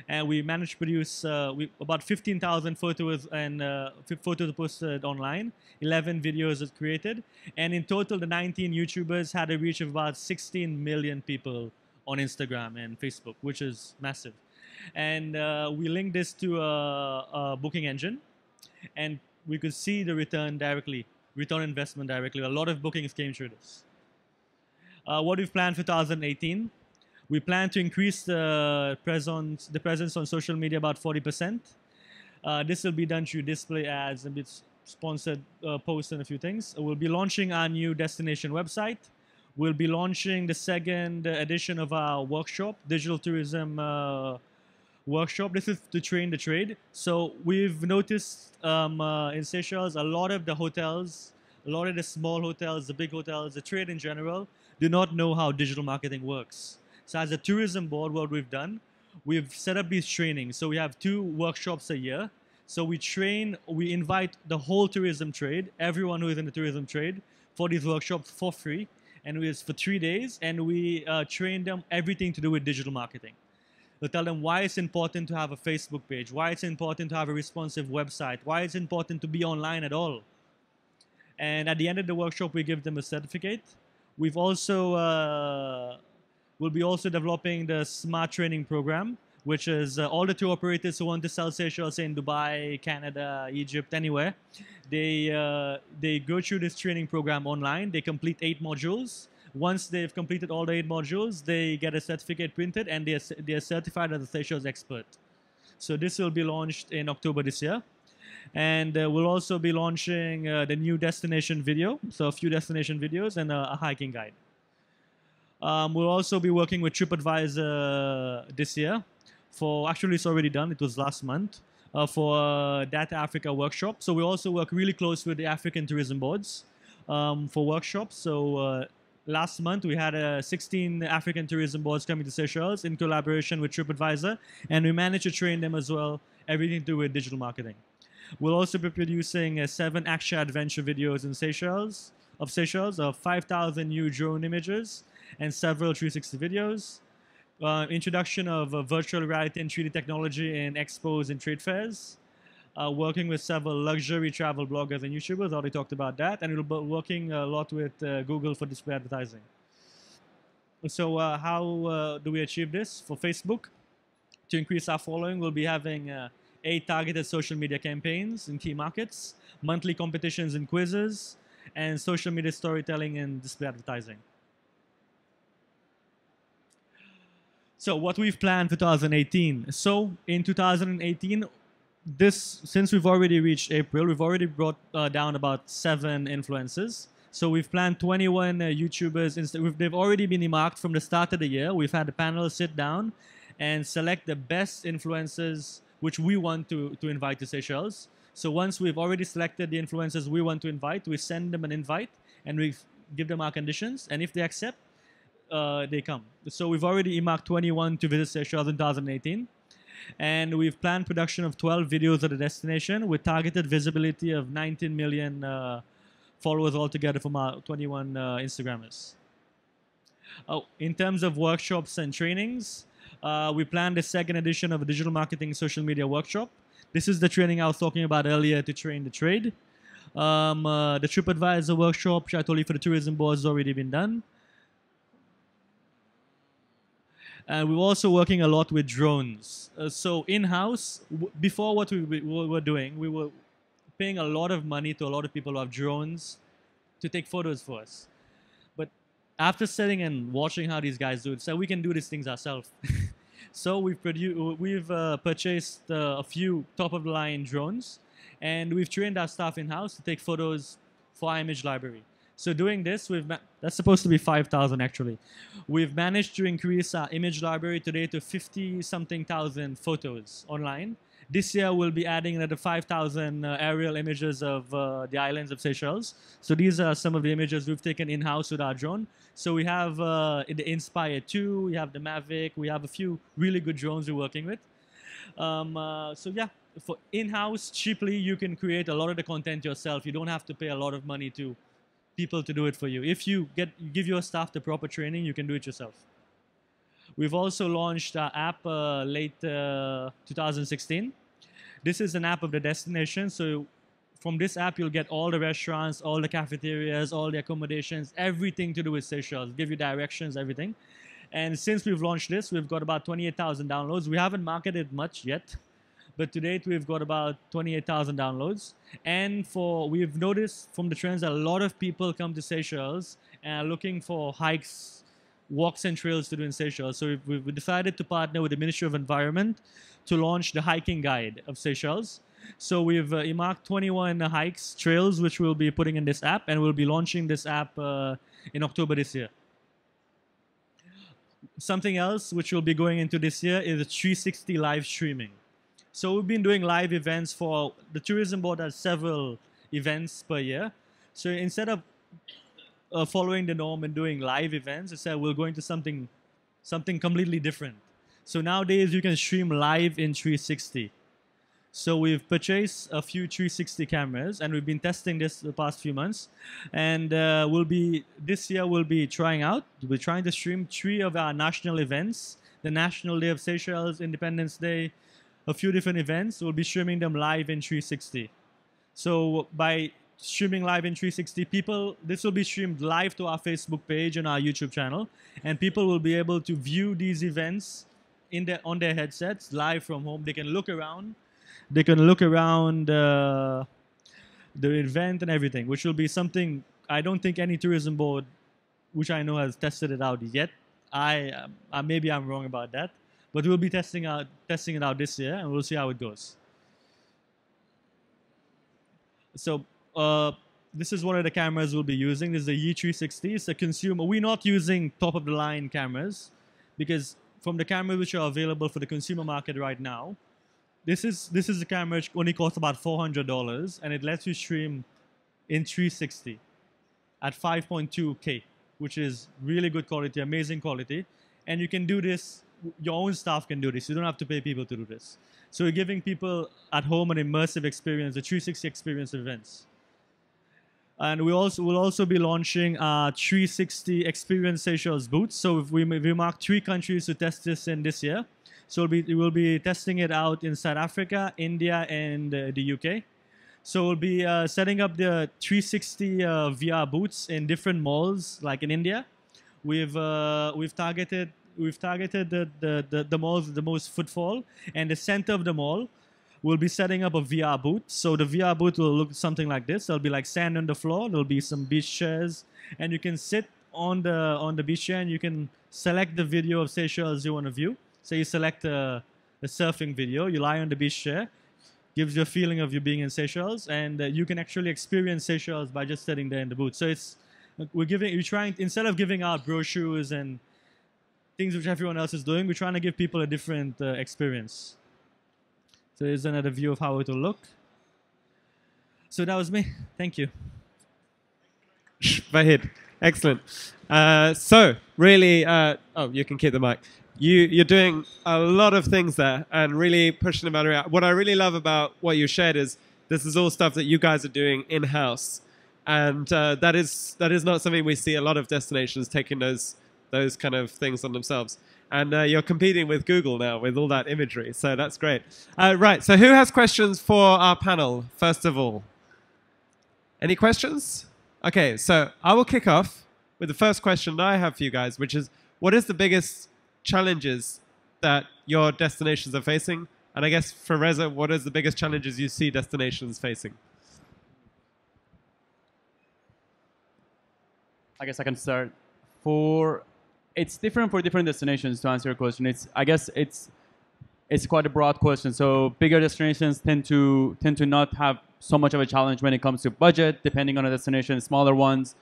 And we managed to produce about 15,000 photos and photos posted online, 11 videos created, and in total, the 19 YouTubers had a reach of about 16 million people on Instagram and Facebook, which is massive. And we linked this to a booking engine, and we could see the return investment directly. A lot of bookings came through this. What we've planned for 2018. We plan to increase the presence on social media about 40%. This will be done through display ads and sponsored posts and a few things. We'll be launching our new destination website. We'll be launching the 2nd edition of our workshop, digital tourism workshop. This is to train the trade. So we've noticed in Seychelles, a lot of the hotels, a lot of the small hotels, the big hotels, the trade in general, do not know how digital marketing works. So as a tourism board, what we've done, we've set up these trainings. So we have 2 workshops a year. So we invite the whole tourism trade, everyone who is in the tourism trade, for these workshops for free. And it's for 3 days. And we train them everything to do with digital marketing. We'll tell them why it's important to have a Facebook page, why it's important to have a responsive website, why it's important to be online at all. And at the end of the workshop, we give them a certificate. We've also we'll be also developing the smart training program, which is all the tour operators who want to sell Seychelles in Dubai, Canada, Egypt, anywhere. They go through this training program online. They complete 8 modules. Once they've completed all the 8 modules, they get a certificate printed and they are certified as a Seychelles expert. So this will be launched in October this year. And we'll also be launching the new destination video, so a few destination videos and a hiking guide. We'll also be working with TripAdvisor this year. Actually, it's already done. It was last month for Data Africa workshop. So we also work really close with the African tourism boards for workshops. So last month we had 16 African tourism boards coming to Seychelles in collaboration with TripAdvisor, and we managed to train them as well, everything to do with digital marketing. We'll also be producing 7 action adventure videos in Seychelles of 5,000 new drone images and several 360 videos. Introduction of virtual reality and 3D technology in expos and trade fairs. Working with several luxury travel bloggers and YouTubers, already talked about that. And we'll be working a lot with Google for display advertising. So how do we achieve this? For Facebook, to increase our following, we'll be having 8 targeted social media campaigns in key markets, monthly competitions and quizzes, and social media storytelling and display advertising. So what we've planned for 2018. So in 2018, since we've already reached April, we've already brought down about 7 influencers. So we've planned 21 YouTubers. They've already been marked from the start of the year. We've had the panel sit down and select the best influencers which we want to invite to Seychelles. So once we've already selected the influencers we want to invite, we send them an invite and we give them our conditions. And if they accept, they come. So we've already earmarked 21 to visit Seychelles in 2018. And we've planned production of 12 videos at the destination with targeted visibility of 19 million followers altogether from our 21 Instagrammers. In terms of workshops and trainings, we planned the 2nd edition of a digital marketing social media workshop. This is the training I was talking about earlier to train the trade. The TripAdvisor workshop, which I told you for the tourism board, has already been done. And we're also working a lot with drones. So in-house, before what we were doing, we were paying a lot of money to a lot of people who have drones to take photos for us. But after sitting and watching how these guys do it, so we can do these things ourselves. So we've purchased a few top-of-the-line drones, and we've trained our staff in-house to take photos for our image library. So doing this, that's supposed to be 5,000 actually. We've managed to increase our image library today to 50-something thousand photos online. This year, we'll be adding another 5,000 aerial images of the islands of Seychelles. So these are some of the images we've taken in-house with our drone. So we have the Inspire 2, we have the Mavic, we have a few really good drones we're working with. So yeah, for in-house, cheaply, you can create a lot of the content yourself. You don't have to pay a lot of money to people to do it for you. If you give your staff the proper training, you can do it yourself. We've also launched our app late 2016. This is an app of the destination. So from this app, you'll get all the restaurants, all the cafeterias, all the accommodations, everything to do with Seychelles. Give you directions, everything. And since we've launched this, we've got about 28,000 downloads. We haven't marketed much yet, but to date, we've got about 28,000 downloads. And we've noticed from the trends that a lot of people come to Seychelles and are looking for hikes, walks and trails to do in Seychelles. So we've decided to partner with the Ministry of Environment to launch the hiking guide of Seychelles. So we've earmarked 21 hikes, trails, which we'll be putting in this app, and we'll be launching this app in October this year. Something else which will be going into this year is 360 live streaming. So we've been doing live events for the tourism board has several events per year. So instead of following the norm and doing live events, instead we're going to something completely different. So nowadays you can stream live in 360. So we've purchased a few 360 cameras and we've been testing this the past few months. And this year we'll be trying to stream 3 of our national events the National Day of Seychelles, Independence Day, a few different events. We'll be streaming them live in 360. So by streaming live in 360, this will be streamed live to our Facebook page and our YouTube channel, and people will be able to view these events on their headsets live from home. They can look around. They can look around the event and everything, which will be something I don't think any tourism board, which I know, has tested it out yet. Maybe I'm wrong about that, but we'll be testing it out this year, and we'll see how it goes. So this is one of the cameras we'll be using. This is a Yi 360. It's a consumer. We're not using top-of-the-line cameras because from the cameras which are available for the consumer market right now, this is a camera which only costs about $400, and it lets you stream in 360 at 5.2K, which is really good quality, amazing quality. And you can do this, your own staff can do this. You don't have to pay people to do this. So we're giving people at home an immersive experience, a 360 experience events. And we'll also be launching 360 Experience Seychelles booths. So we marked 3 countries to test this in this year. So we'll be testing it out in South Africa, India, and the UK. So we'll be setting up the 360 VR booths in different malls, like in India. We've targeted the malls with the most footfall, and the center of the mall. We'll be setting up a VR booth. So the VR booth will look something like this. There'll be like sand on the floor. There'll be some beach chairs, and you can sit on the beach chair, and you can select the video of Seychelles you want to view. So you select a surfing video. You lie on the beach chair. Gives you a feeling of you being in Seychelles, and you can actually experience Seychelles by just sitting there in the booth. So instead of giving out brochures and things which everyone else is doing, we're trying to give people a different experience. So here's another view of how it will look. So that was me. Thank you. Vahid, excellent. So really, you can keep the mic. You're doing a lot of things there and really pushing the boundary out. What I really love about what you shared is this is all stuff that you guys are doing in-house. And that is not something we see a lot of destinations taking those kind of things on themselves. And you're competing with Google now with all that imagery. So that's great. Right, so who has questions for our panel, first of all? Any questions? Okay, so I will kick off with the first question that I have for you guys, which is, what is the biggest challenges that your destinations are facing? And I guess for Reza, what is the biggest challenges you see destinations facing? I guess I can start. It's different for different destinations, to answer your question. I guess it's quite a broad question. So bigger destinations tend to not have so much of a challenge when it comes to budget, depending on the destination. Smaller ones,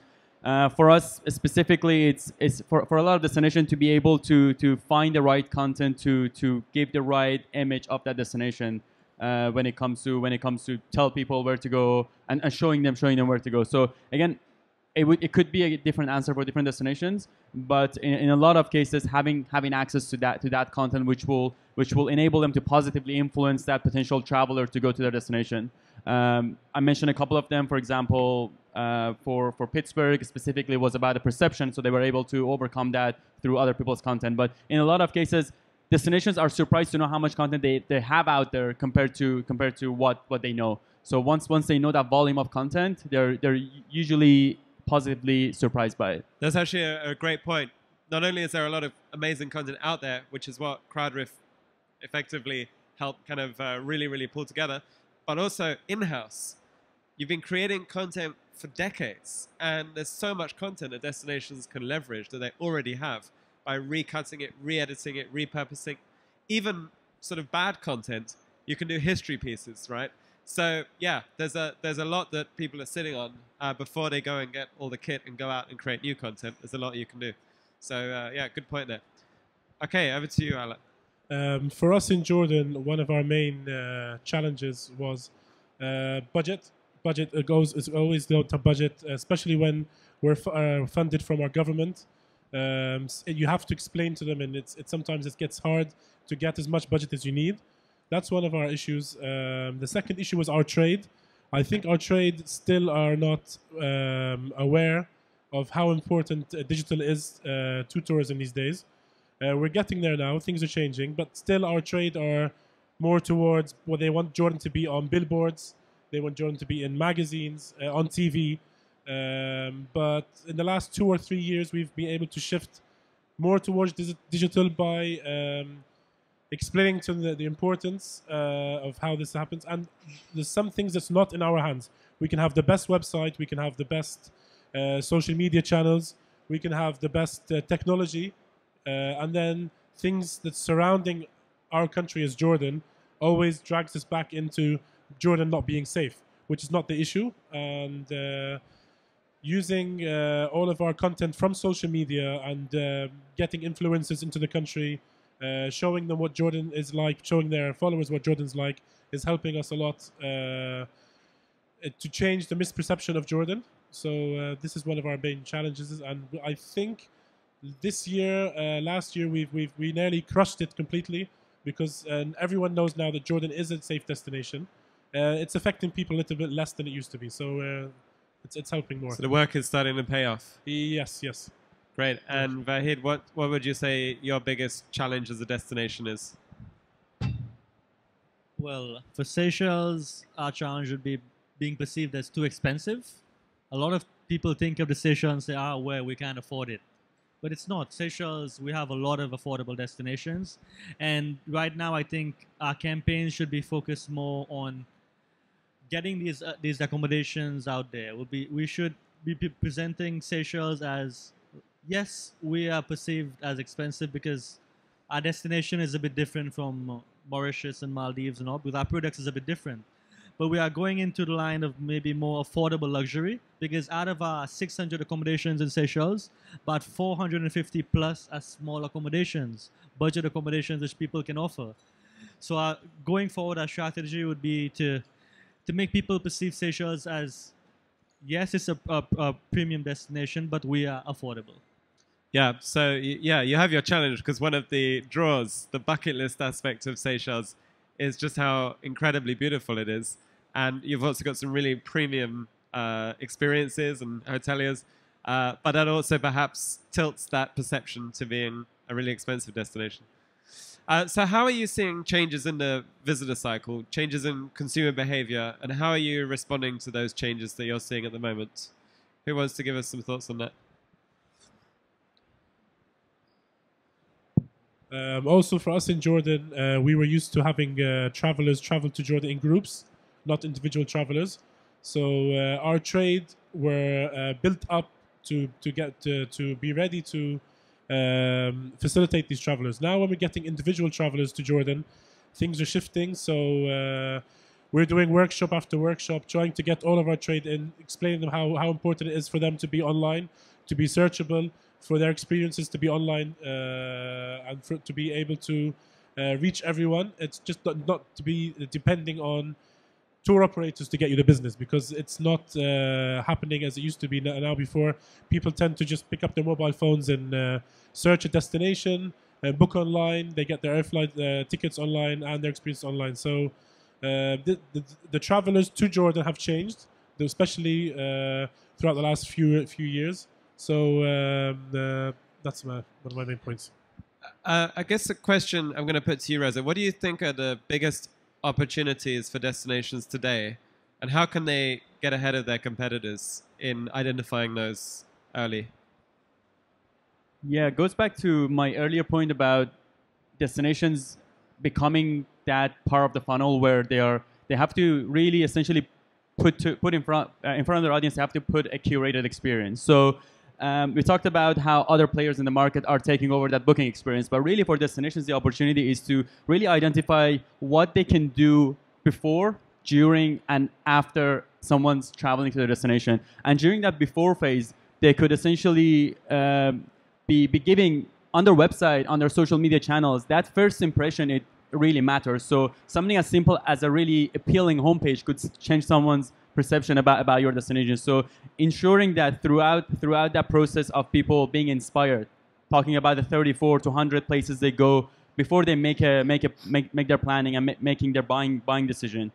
for us specifically, it's for a lot of destinations to be able to find the right content to give the right image of that destination when it comes to tell people where to go and showing them where to go. So again, it could be a different answer for different destinations, but in a lot of cases, having access to that content, which will enable them to positively influence that potential traveler to go to their destination. I mentioned a couple of them. For example, for Pittsburgh specifically, was about the perception, so they were able to overcome that through other people's content. But in a lot of cases, destinations are surprised to know how much content they have out there compared to what they know. So once they know that volume of content, they're usually positively surprised by it. That's actually a great point. Not only is there a lot of amazing content out there, which is what CrowdRiff effectively helped kind of really, really pull together, but also in-house. You've been creating content for decades, and there's so much content that destinations can leverage that they already have by recutting it, re-editing it, repurposing. Even sort of bad content, you can do history pieces, right? So yeah, there's a lot that people are sitting on before they go and get all the kit and go out and create new content. There's a lot you can do. So yeah, good point there. Okay, over to you, Alaa. For us in Jordan, one of our main challenges was budget. Budget is always low to budget, especially when we're funded from our government. You have to explain to them, and sometimes it gets hard to get as much budget as you need. That's one of our issues. The second issue was our trade. I think our trade still are not aware of how important digital is to tourism these days. We're getting there now. Things are changing, but still our trade are more towards what they want Jordan to be on billboards. They want Jordan to be in magazines, on TV. But in the last 2 or 3 years, we've been able to shift more towards digital by explaining to them the importance of how this happens. And there's some things that's not in our hands. We can have the best website, we can have the best social media channels, we can have the best technology, and then things that's surrounding our country as Jordan always drags us back into Jordan not being safe, which is not the issue. And using all of our content from social media and getting influencers into the country, showing them what Jordan is like, showing their followers what Jordan's like, is helping us a lot to change the misperception of Jordan. So this is one of our main challenges, and I think this year, last year, we nearly crushed it completely, because everyone knows now that Jordan is a safe destination. It's affecting people a little bit less than it used to be, so it's helping more. So the work is starting to pay off. Yes, yes. Great. And Vahid, what would you say your biggest challenge as a destination is? Well, for Seychelles, our challenge would be being perceived as too expensive. A lot of people think of the Seychelles and say, well, we can't afford it. But it's not. Seychelles, we have a lot of affordable destinations. And right now, I think our campaigns should be focused more on getting these accommodations out there. We should be presenting Seychelles as, yes, we are perceived as expensive because our destination is a bit different from Mauritius and Maldives and all, because our products is a bit different. But we are going into the line of maybe more affordable luxury, because out of our 600 accommodations in Seychelles, about 450 plus are small accommodations, budget accommodations which people can offer. So going forward, our strategy would be to make people perceive Seychelles as, yes, it's a premium destination, but we are affordable. Yeah, so yeah, you have your challenge, because one of the draws, the bucket list aspect of Seychelles, is just how incredibly beautiful it is. And you've also got some really premium experiences and hoteliers, but that also perhaps tilts that perception to being a really expensive destination. So how are you seeing changes in the visitor cycle, changes in consumer behavior, and how are you responding to those changes that you're seeing at the moment? Who wants to give us some thoughts on that? Also, for us in Jordan, we were used to having travelers travel to Jordan in groups, not individual travelers. So our trade were built up to be ready to facilitate these travelers. Now, when we're getting individual travelers to Jordan, things are shifting. So we're doing workshop after workshop, trying to get all of our trade in, explaining them how important it is for them to be online, to be searchable, for their experiences to be online, and to be able to reach everyone. It's just not to be depending on tour operators to get you the business, because it's not happening as it used to be now. Before, people tend to just pick up their mobile phones and search a destination, book online. They get their air flight tickets online and their experience online. So the travelers to Jordan have changed, especially throughout the last few years. So that's one of my main points. I guess a question I'm going to put to you, Reza. What do you think are the biggest opportunities for destinations today, and how can they get ahead of their competitors in identifying those early? Yeah, it goes back to my earlier point about destinations becoming that part of the funnel where they have to really essentially put in front of their audience. They have to put a curated experience. So we talked about how other players in the market are taking over that booking experience, but really for destinations, the opportunity is to really identify what they can do before, during, and after someone's traveling to their destination. And during that before phase, they could essentially be giving on their website, on their social media channels, that first impression, it really matters. So something as simple as a really appealing homepage could change someone's perception about your destination. So ensuring that throughout that process of people being inspired, talking about the 34 to 100 places they go before they make their planning and making their buying decision,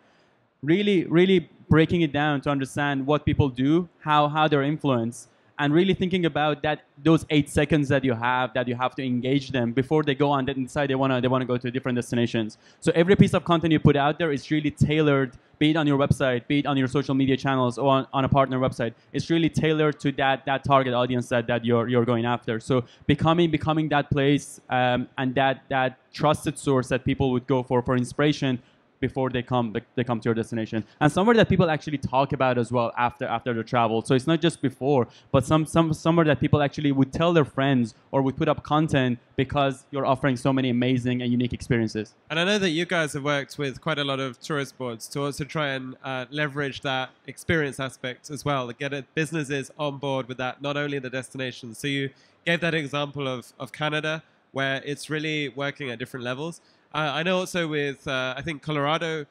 really breaking it down to understand what people do, how they're influenced, and really thinking about those 8 seconds that you have to engage them before they go on and decide they want to go to different destinations. So every piece of content you put out there is really tailored, be it on your website, be it on your social media channels or on a partner website. It's really tailored to that target audience that you're going after. So becoming that place and that trusted source that people would go for inspiration before they come to your destination, and somewhere that people actually talk about as well after the travel. So it's not just before, but somewhere that people actually would tell their friends or would put up content because you're offering so many amazing and unique experiences. And I know that you guys have worked with quite a lot of tourist boards to also try and leverage that experience aspect as well, to get businesses on board with that, not only the destinations. So you gave that example of Canada, where it's really working at different levels. I know also with, I think, Colorado,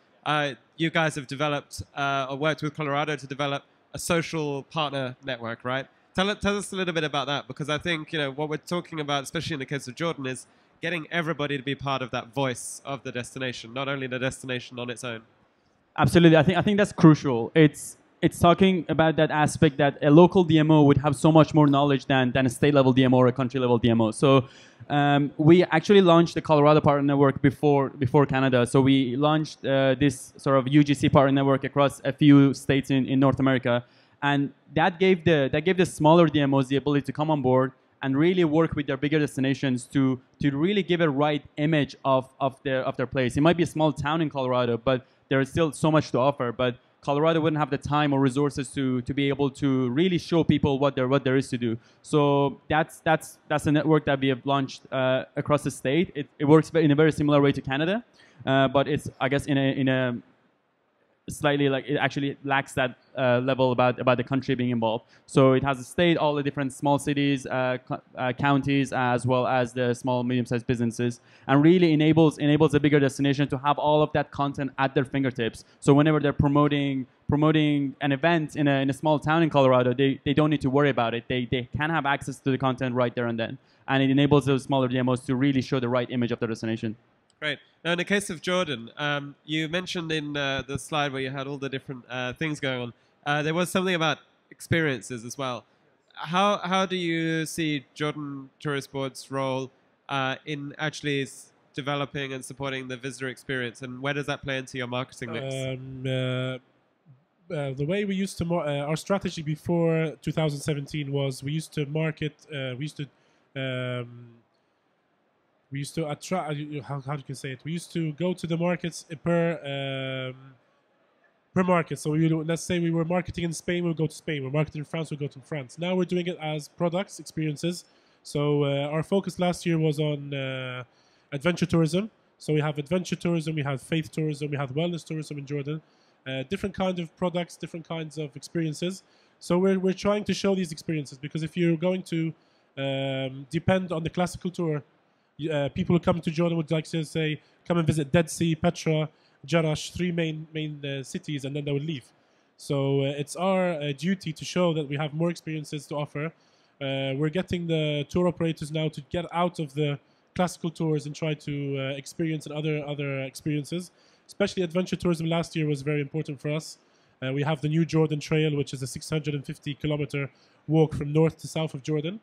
you guys have developed or worked with Colorado to develop a social partner network, right? Tell us a little bit about that, because I think, what we're talking about, especially in the case of Jordan, is getting everybody to be part of that voice of the destination, not only the destination on its own. Absolutely. I think that's crucial. It's talking about that aspect that a local DMO would have so much more knowledge than a state-level DMO or a country-level DMO. So we actually launched the Colorado Partner Network before Canada. So we launched this sort of UGC Partner Network across a few states in North America, and that gave the smaller DMOs the ability to come on board and really work with their bigger destinations to really give a right image of their place. It might be a small town in Colorado, but there is still so much to offer. But Colorado wouldn't have the time or resources to be able to really show people what there is to do. So that's a network that we have launched across the state. It works in a very similar way to Canada, but it's, I guess, in a slightly, like, it actually lacks that level about the country being involved. So it has a state, all the different small cities, counties, as well as the small, medium-sized businesses, and really enables a bigger destination to have all of that content at their fingertips. So whenever they're promoting an event in a small town in Colorado, they don't need to worry about it. They can have access to the content right there and then, and it enables those smaller DMOs to really show the right image of their destination. Great. Now, in the case of Jordan, you mentioned in the slide where you had all the different things going on, there was something about experiences as well. How do you see Jordan Tourist Board's role in actually developing and supporting the visitor experience, and where does that play into your marketing mix? The way we used to our strategy before 2017 was we used to market. We used to attract. How do you say it? We used to go to the markets per market. So let's say we were marketing in Spain, we'll go to Spain. We're marketing in France, we'll go to France. Now we're doing it as products, experiences. So our focus last year was on adventure tourism. So we have adventure tourism, we have faith tourism, we have wellness tourism in Jordan. Different kinds of products, different kinds of experiences. So we're trying to show these experiences, because if you're going to depend on the classical tour, people who come to Jordan would like to say, come and visit Dead Sea, Petra, Jerash, 3 main cities, and then they would leave. So it's our duty to show that we have more experiences to offer. We're getting the tour operators now to get out of the classical tours and try to experience other experiences. Especially adventure tourism last year was very important for us. We have the new Jordan Trail, which is a 650-kilometer walk from north to south of Jordan.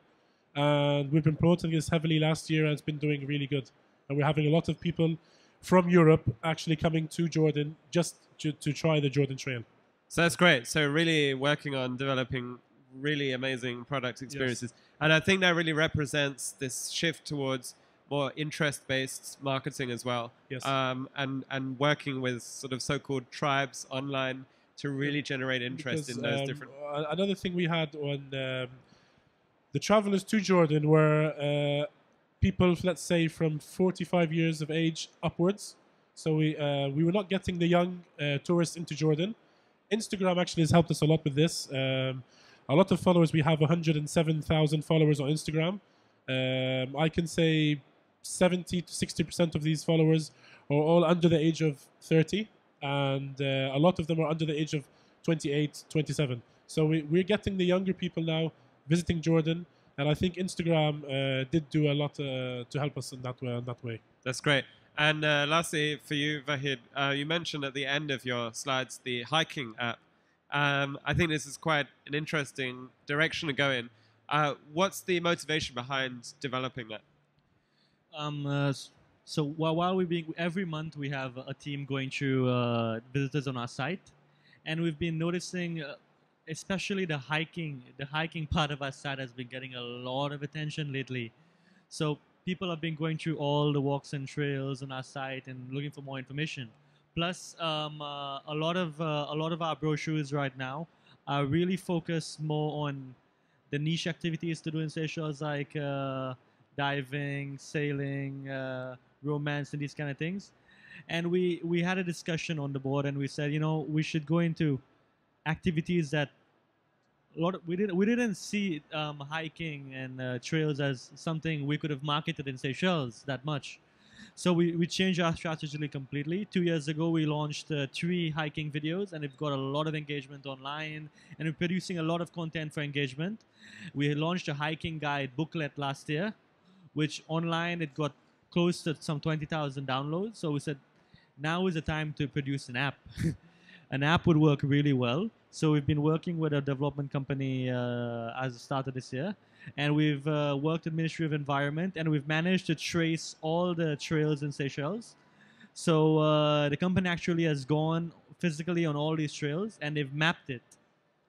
And we've been promoting this heavily last year, and it's been doing really good. And we're having a lot of people from Europe actually coming to Jordan just to try the Jordan Trail. So that's great. So really working on developing really amazing product experiences. Yes. And I think that really represents this shift towards more interest-based marketing as well. Yes. And working with sort of so-called tribes online to really generate interest in those different... Another thing we had on... the travelers to Jordan were people, let's say, from 45 years of age upwards. So we were not getting the young tourists into Jordan. Instagram actually has helped us a lot with this. A lot of followers. We have 107,000 followers on Instagram. I can say 70 to 60% of these followers are all under the age of 30. And a lot of them are under the age of 28, 27. So we're getting the younger people now visiting Jordan, and I think Instagram did do a lot to help us in that way. That's great. And lastly, for you, Vahid, you mentioned at the end of your slides the hiking app. I think this is quite an interesting direction to go in. What's the motivation behind developing that? So while we being every month we have a team going through visitors on our site, and we've been noticing, especially the hiking part of our site has been getting a lot of attention lately. So people have been going through all the walks and trails on our site and looking for more information. Plus, a lot of our brochures right now are really focused more on the niche activities to do in Seychelles, like diving, sailing, romance, and these kind of things. And we had a discussion on the board, and we said, we should go into activities that we didn't see hiking and trails as something we could have marketed in Seychelles that much. So we changed our strategy completely. 2 years ago, we launched 3 hiking videos, and we've got a lot of engagement online, and we're producing a lot of content for engagement. We launched a hiking guide booklet last year, which online it got close to some 20,000 downloads. So we said, now is the time to produce an app. An app would work really well. So we've been working with a development company as the start of this year. And we've worked with Ministry of Environment, and we've managed to trace all the trails in Seychelles. So the company actually has gone physically on all these trails, and they've mapped it.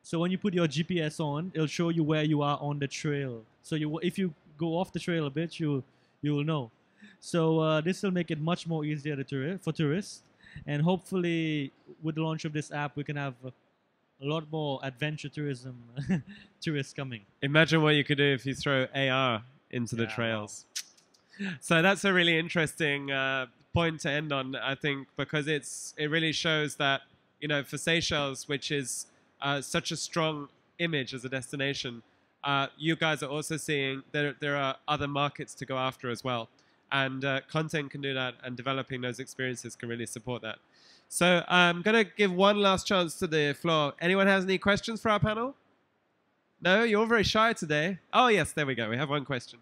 So when you put your GPS on, it'll show you where you are on the trail. So if you go off the trail a bit, you will know. So this will make it much more easier for tourists. And hopefully, with the launch of this app, we can have a lot more adventure tourism tourists coming. Imagine what you could do if you throw AR into the trails. Wow. So that's a really interesting point to end on, I think, because it really shows that, for Seychelles, which is such a strong image as a destination, you guys are also seeing there are other markets to go after as well. And content can do that, and developing those experiences can really support that. So I'm going to give one last chance to the floor. Anyone has any questions for our panel? No? You're all very shy today. Oh, yes, there we go. We have one question.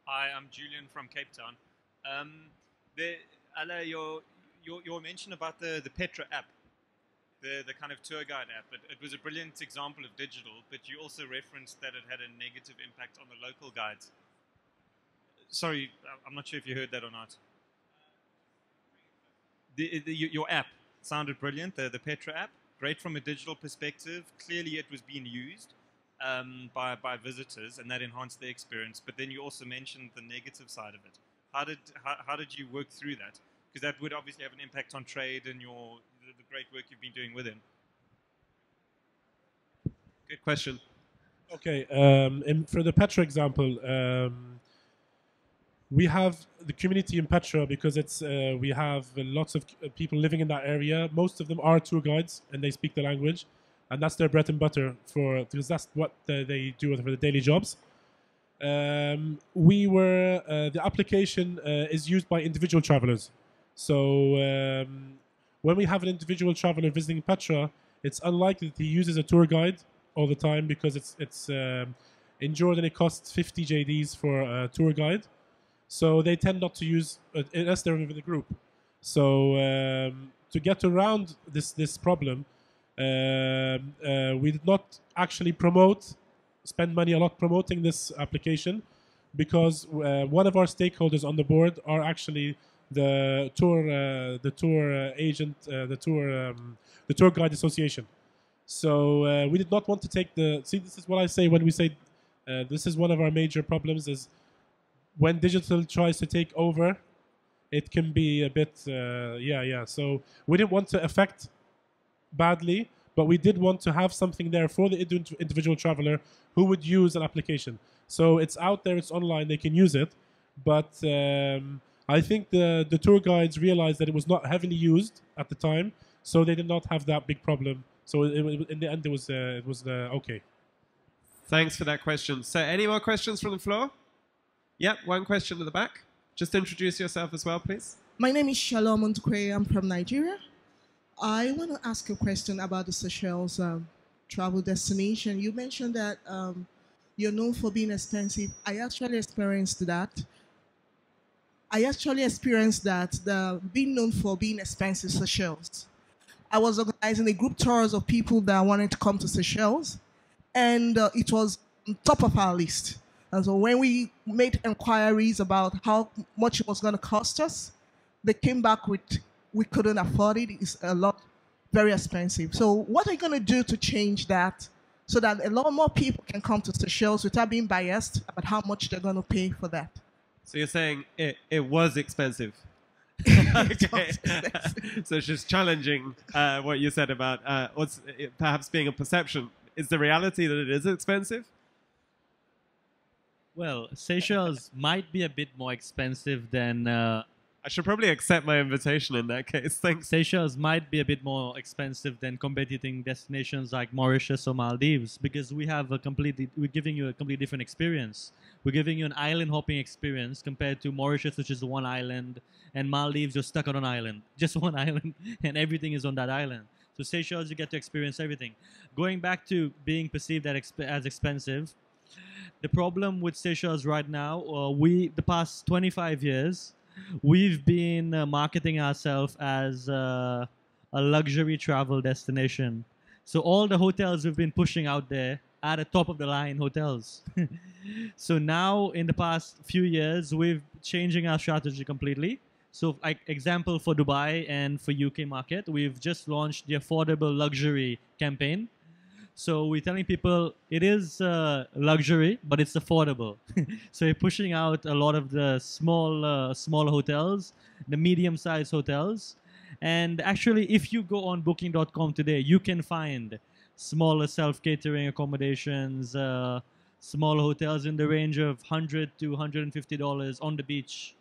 Hi, I'm Julian from Cape Town. Ala, your mention about the Petra app, the kind of tour guide app, it was a brilliant example of digital, but you also referenced that it had a negative impact on the local guides. Sorry, I'm not sure if you heard that or not. Your app sounded brilliant, the Petra app, great from a digital perspective. Clearly it was being used by visitors, and that enhanced their experience, but then you also mentioned the negative side of it. How did you work through that? Because that would obviously have an impact on trade and the great work you've been doing with it. Good question. Okay, for the Petra example, we have the community in Petra because we have lots of people living in that area. Most of them are tour guides, and they speak the language, and that's their bread and butter because that's what they do for the daily jobs. The application is used by individual travelers. So when we have an individual traveler visiting Petra, it's unlikely that he uses a tour guide all the time because it's in Jordan it costs 50 JDs for a tour guide. So they tend not to use unless they're with a group. So to get around this problem, we did not actually spend money a lot promoting this application, because one of our stakeholders on the board are actually the tour agent, the tour guide association. So we did not want to take this is what I say when we say this is one of our major problems, is when digital tries to take over, it can be a bit, So we didn't want to affect badly, but we did want to have something there for the individual traveler who would use an application. So it's out there, it's online, they can use it. But I think the tour guides realized that it was not heavily used at the time, so they did not have that big problem. So in the end, it was okay. Thanks for that question. So any more questions from the floor? Yep, one question at the back. Just introduce yourself as well, please. My name is Shalom Ontukwe. I'm from Nigeria. I want to ask a question about the Seychelles travel destination. You mentioned that you're known for being expensive. I actually experienced that. The being known for being expensive Seychelles. I was organizing a group tours of people that wanted to come to Seychelles, and it was on top of our list. And so when we made inquiries about how much it was going to cost us, they came back with, we couldn't afford it. It's a lot, very expensive. So what are you going to do to change that so that a lot more people can come to Seychelles without being biased about how much they're going to pay for that? So you're saying it was expensive. Okay. So it's just challenging what you said about what's perhaps being a perception. Is the reality that it is expensive? Well, Seychelles might be a bit more expensive than I should probably accept my invitation in that case. Thanks. Seychelles might be a bit more expensive than competing destinations like Mauritius or Maldives, because we're giving you a completely different experience. We're giving you an island hopping experience compared to Mauritius, which is one island, and Maldives, you're stuck on an island, just one island, and everything is on that island. So Seychelles, you get to experience everything. Going back to being perceived as expensive, the problem with Seychelles right now, the past 25 years, we've been marketing ourselves as a luxury travel destination. So all the hotels we've been pushing out there are the top of the line hotels. So now in the past few years, we've changing our strategy completely. So like example for Dubai and for UK market, we've just launched the affordable luxury campaign. So we're telling people it is luxury, but it's affordable. So we're pushing out a lot of the smaller hotels, the medium-sized hotels. And actually, if you go on booking.com today, you can find smaller self-catering accommodations, smaller hotels in the range of $100 to $150 on the beach,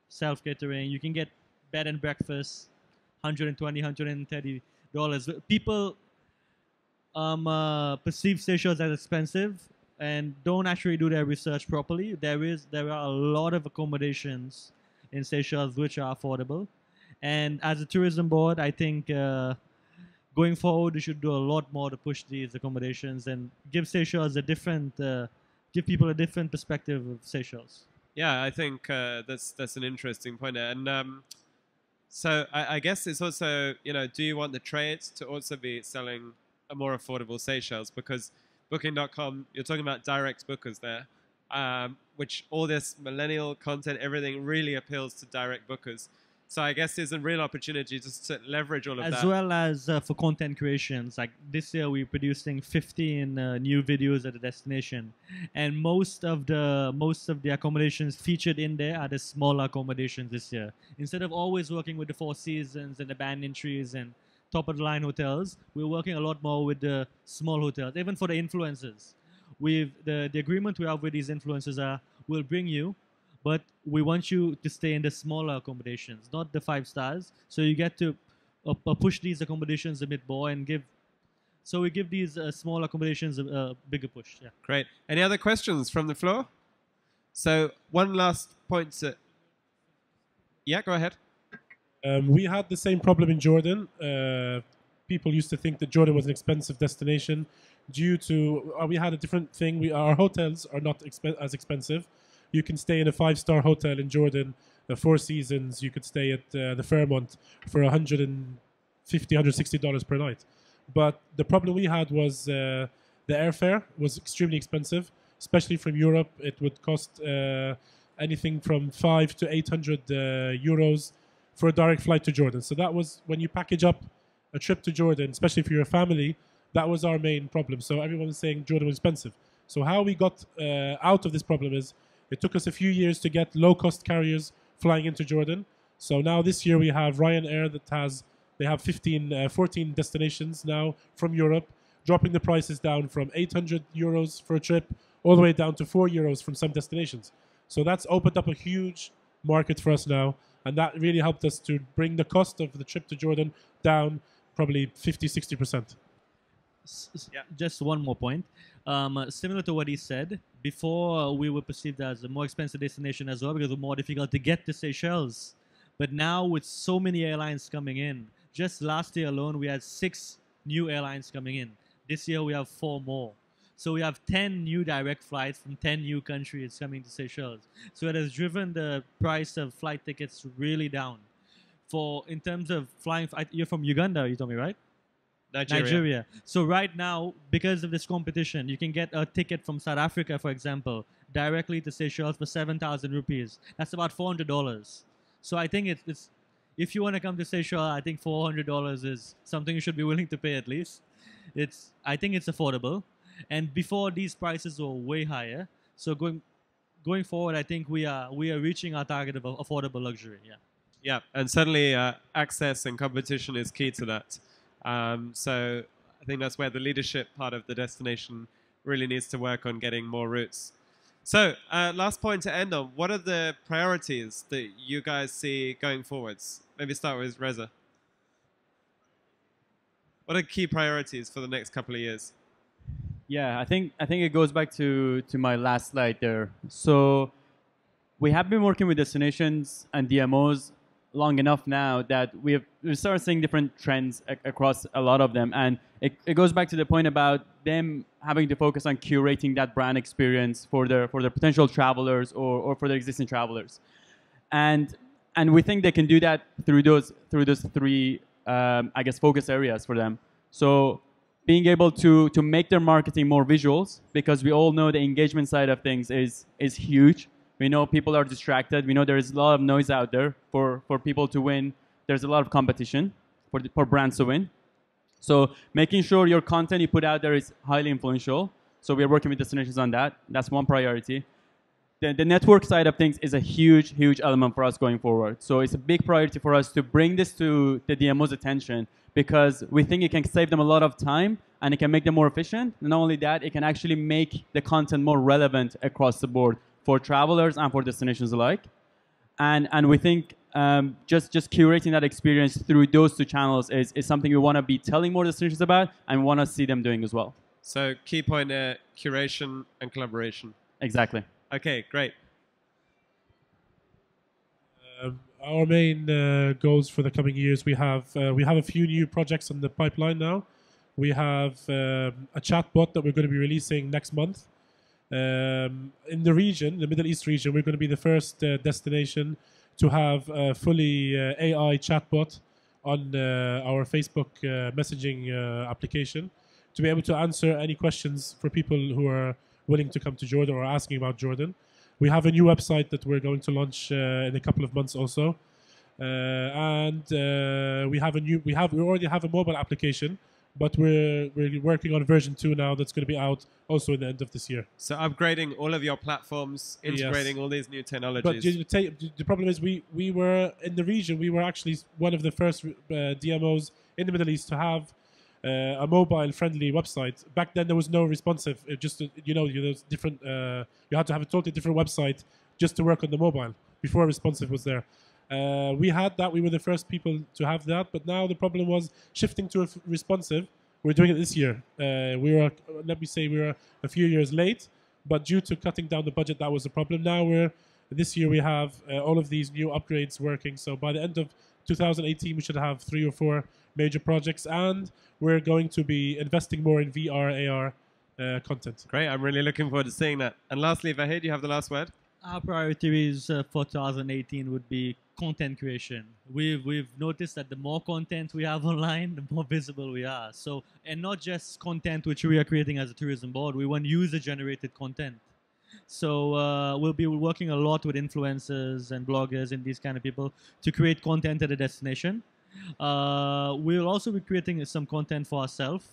self-catering. You can get bed and breakfast, $120, $130. People perceive Seychelles as expensive and don't actually do their research properly. There are a lot of accommodations in Seychelles which are affordable. And as a tourism board, I think going forward, we should do a lot more to push these accommodations and give Seychelles give people a different perspective of Seychelles. Yeah, I think that's an interesting point there. And so I guess it's also, do you want the trades to also be selling a more affordable Seychelles? Because Booking.com, you're talking about direct bookers there, which all this millennial content, everything really appeals to direct bookers. So I guess there's a real opportunity just to leverage all of that. As well as for content creations. Like this year, we're producing 15 new videos at the destination, and most of the accommodations featured in there are the smaller accommodations this year. Instead of always working with the Four Seasons and the Banyan Trees and top of the line hotels, we're working a lot more with the small hotels. Even for the influencers, the agreement we have with these influencers are we'll bring you, but we want you to stay in the smaller accommodations, not the 5 stars. So you get to push these accommodations a bit more and we give these small accommodations a bigger push. Yeah. Great. Any other questions from the floor? So one last point. Yeah, go ahead. We had the same problem in Jordan. People used to think that Jordan was an expensive destination due to we had a different thing. Our hotels are not as expensive. You can stay in a 5-star hotel in Jordan, the Four Seasons. You could stay at the Fairmont for $150, $160 per night. But the problem we had was the airfare was extremely expensive, especially from Europe. It would cost anything from 500 to 800 euros for a direct flight to Jordan. So that was, when you package up a trip to Jordan, especially for your family, that was our main problem. So everyone was saying Jordan was expensive. So how we got out of this problem is it took us a few years to get low-cost carriers flying into Jordan. So now this year we have Ryanair they have 14 destinations now from Europe, dropping the prices down from 800 euros for a trip all the way down to 4 euros from some destinations. So that's opened up a huge market for us now. And that really helped us to bring the cost of the trip to Jordan down probably 50, 60%. Yeah. Just one more point. Similar to what he said, before we were perceived as a more expensive destination as well because it was more difficult to get to Seychelles. But now with so many airlines coming in, just last year alone, we had 6 new airlines coming in. This year, we have 4 more. So we have 10 new direct flights from 10 new countries coming to Seychelles. So it has driven the price of flight tickets really down. for in terms of flying. You're from Uganda, you told me, right? Nigeria. So right now, because of this competition, you can get a ticket from South Africa, for example, directly to Seychelles for 7,000 rupees. That's about $400. So I think it's if you want to come to Seychelles, I think $400 is something you should be willing to pay at least. I think it's affordable. And before, these prices were way higher. So going forward, I think we are reaching our target of affordable luxury. Yeah. Yeah, and certainly access and competition is key to that. So I think that's where the leadership part of the destination really needs to work on getting more routes. So last point to end on, what are the priorities that you guys see going forwards? Maybe start with Reza. What are key priorities for the next couple of years? Yeah, I think it goes back to my last slide there. So we have been working with destinations and DMOs long enough now that we've started seeing different trends across a lot of them, and it goes back to the point about them having to focus on curating that brand experience for their potential travelers or for their existing travelers, and we think they can do that through those three I guess focus areas for them. So being able to make their marketing more visuals, because we all know the engagement side of things is huge. We know people are distracted. We know there is a lot of noise out there for people to win. There's a lot of competition for brands to win. So making sure your content you put out there is highly influential. So we are working with destinations on that. That's one priority. The network side of things is a huge element for us going forward. So it's a big priority for us to bring this to the DMO's attention, because we think it can save them a lot of time and it can make them more efficient. Not only that, it can actually make the content more relevant across the board for travelers and for destinations alike. And we think just curating that experience through those two channels is something we want to be telling more destinations about and want to see them doing as well. So key point there, curation and collaboration. Exactly. Okay, great. Our main goals for the coming years, we have a few new projects in the pipeline now. We have a chatbot that we're going to be releasing next month. In the region, the Middle East region, we're going to be the first destination to have a fully AI chatbot on our Facebook messaging application, to be able to answer any questions for people who are willing to come to Jordan or asking about Jordan. We have a new website that we're going to launch in a couple of months also, and we already have a mobile application, but we're working on version 2 now that's going to be out also in the end of this year. So upgrading all of your platforms, integrating all these new technologies. But the problem is we were in the region, we were actually one of the first DMOs in the Middle East to have a mobile-friendly website. Back then there was no responsive. It just there's different. You had to have a totally different website just to work on the mobile before responsive was there. We had that. We were the first people to have that, but now the problem was shifting to responsive. We're doing it this year. We were a few years late, but due to cutting down the budget, that was the problem. Now this year we have all of these new upgrades working. So by the end of 2018, we should have 3 or 4 major projects, and we're going to be investing more in VR, AR content. Great. I'm really looking forward to seeing that. And lastly, Vahid, you have the last word. Our priorities for 2018 would be content creation. We've noticed that the more content we have online, the more visible we are. So, and not just content which we are creating as a tourism board, we want user-generated content. So we'll be working a lot with influencers and bloggers and these kind of people to create content at a destination. We'll also be creating some content for ourselves.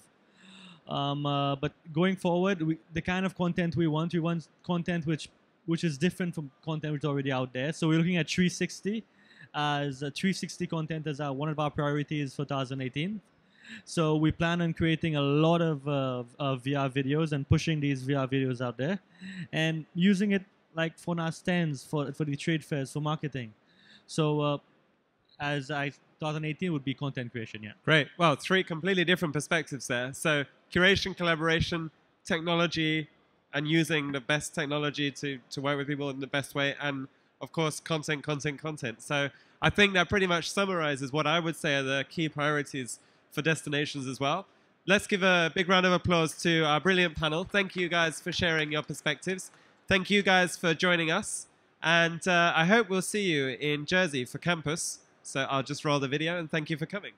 But going forward, the kind of content we want content which is different from content which is already out there. So we're looking at 360 as 360 content as one of our priorities for 2018. So we plan on creating a lot of VR videos and pushing these VR videos out there and using it like for our stands, for the trade fairs, for marketing. So 2018 would be content creation, yeah. Great. Well, 3 completely different perspectives there. So curation, collaboration, technology, and using the best technology to work with people in the best way, and of course, content. So I think that pretty much summarizes what I would say are the key priorities for destinations as well. Let's give a big round of applause to our brilliant panel. Thank you guys for sharing your perspectives. Thank you guys for joining us. And I hope we'll see you in Jersey for campus So I'll just roll the video and thank you for coming.